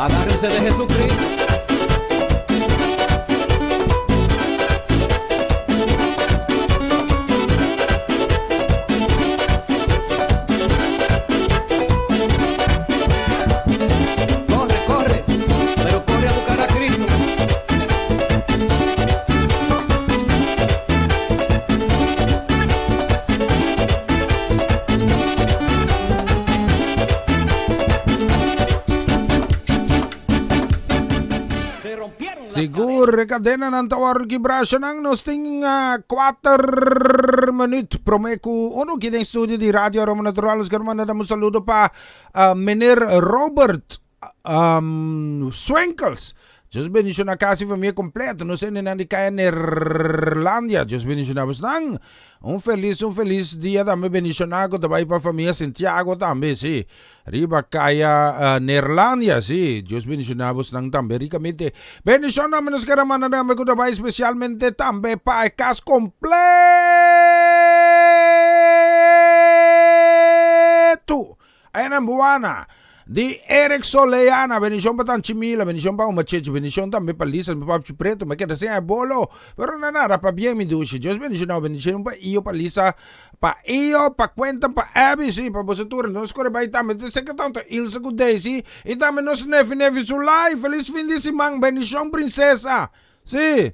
Agárrense de Jesucristo. Corre, corre, pero corre a buscar a Cristo. Sigur kadena ng tawar gibrasya ng nosting 4 minute promeku uno kita studio di Radio Roma Natural. Sekarang mana damos saludo pa Menir Robert Swenkels. Diyos bendición na kasi familia completo. No sé, nandi kaya Nerlandia. Diyos bendición na nang un feliz dia también bendición ako. Tabay pa familia Santiago también, sí. Riba kaya Nerlandia, sí. Diyos bendición na nang también ricamente. Bendición namin sa karamana namin ko tabay especialmente también pa ikas completo. Ayan ang buwana. Di Eric Soleana, bendición pa tan Chimila, bendición pa umachich, bendición también pa Lisa, pa Preto, me queda sin bolo, pero nada, pa bien mi dushi, Dios bendición pa iyo pa Lisa, pa iyo, pa cuentan pa Abby, sí, pa bosatura, nos corre ba itame, te seca tanto, Ilsa good day, sí, itame nos nefi sulay, feliz fin de semana, bendición princesa, sí,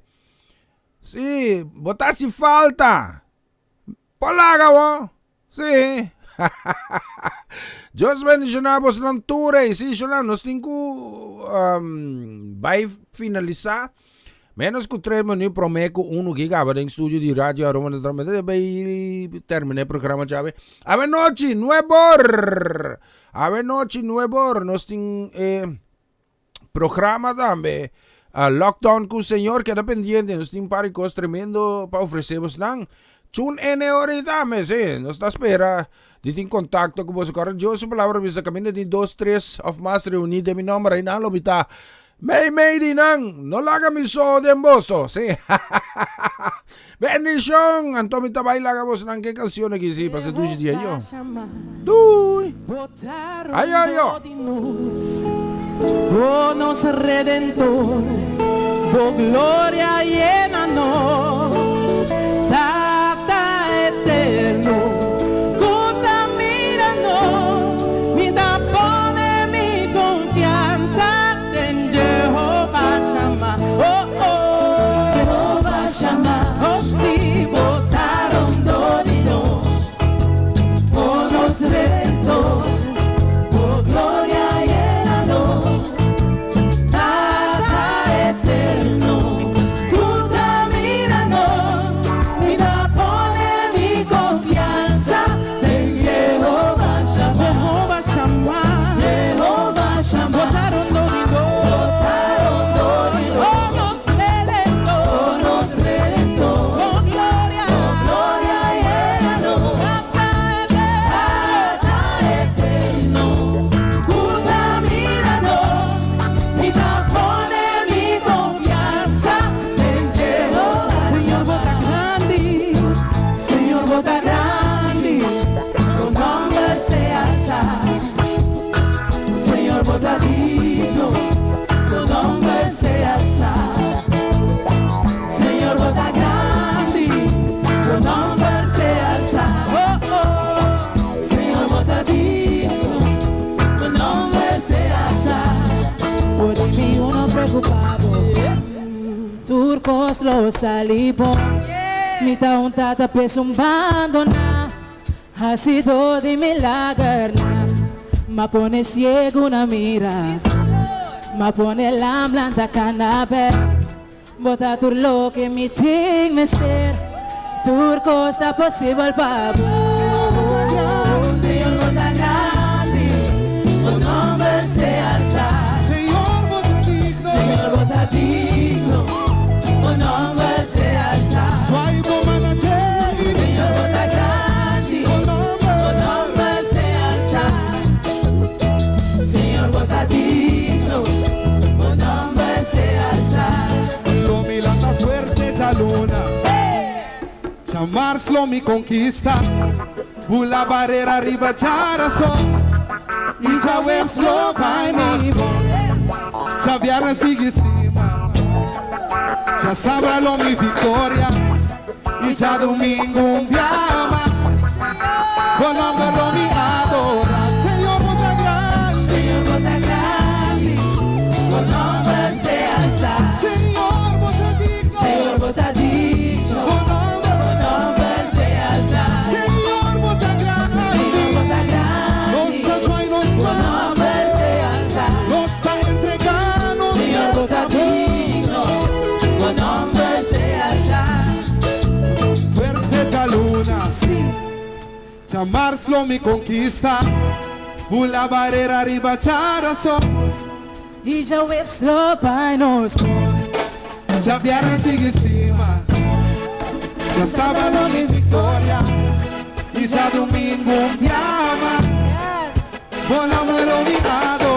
botasi falta, palaga, sí. Diyos bendicionabos ng Ture. Si siya na, nos tingko by finaliza. Menos ko 3 minutos promeco 1 gigaba ng studio di Radio Roma Natural. Bay termine programa chave. Ave noche nuevor. Nos ting programa tambe. Lockdown ko señor queda pendiente. Nos ting paricos tremendo pa ofrecemos nang. Tune N ahorita, sí, nos está espera. Dito en contacto con vos. Ahora yo su palabra vista camino de 2-3 of más reunido mi nombre y nalo bita. May dinang, no laga mi so de emboso, sí. Bendición, Antomita baila vos nang qué canción aquí sí, pase tu día yo. Duy. Ay. Oh, nos redentor, oh gloria llena no, Tata eterno. Turcos los salibos, mi taon tatape zumbando na, ha sido de milagro na, ma pone ciego una mira, ma pone la blanda canabe, bota turlo que mi ting me ser, Turcos está posible pabo, Señor bota grande, o nombre sea sa, Señor bota digno, o nombre sea sa, Señor bota grande, o nombre sea sa, Señor bota digno, o nombre sea sa. Lo milata fuerte talona, chamarlo mi conquista, bula barrera arriba charazo, y ya web slow by me. já viernes sigue cima, já sábado mi victoria e já domingo um dia mais. Con nombre lo mi adora, Señor bota grande, Señor bota grande, con nombre sea alzado. Señor bota digno, Señor bota digno, con nombre sea alzado. Señor bota grande, Señor bota grande, nos ajuai nos con nombre sea alzado. nos está entregando, Señor bota digno, con nombre sea alzado. fuerte ya luna, já Mars lo me conquista, pula barreira arriba charaço, E já o extra pai nos já viernes sigue estima, já sábado mi victoria e já domingo um dia mais. Con nombre lo mi adora.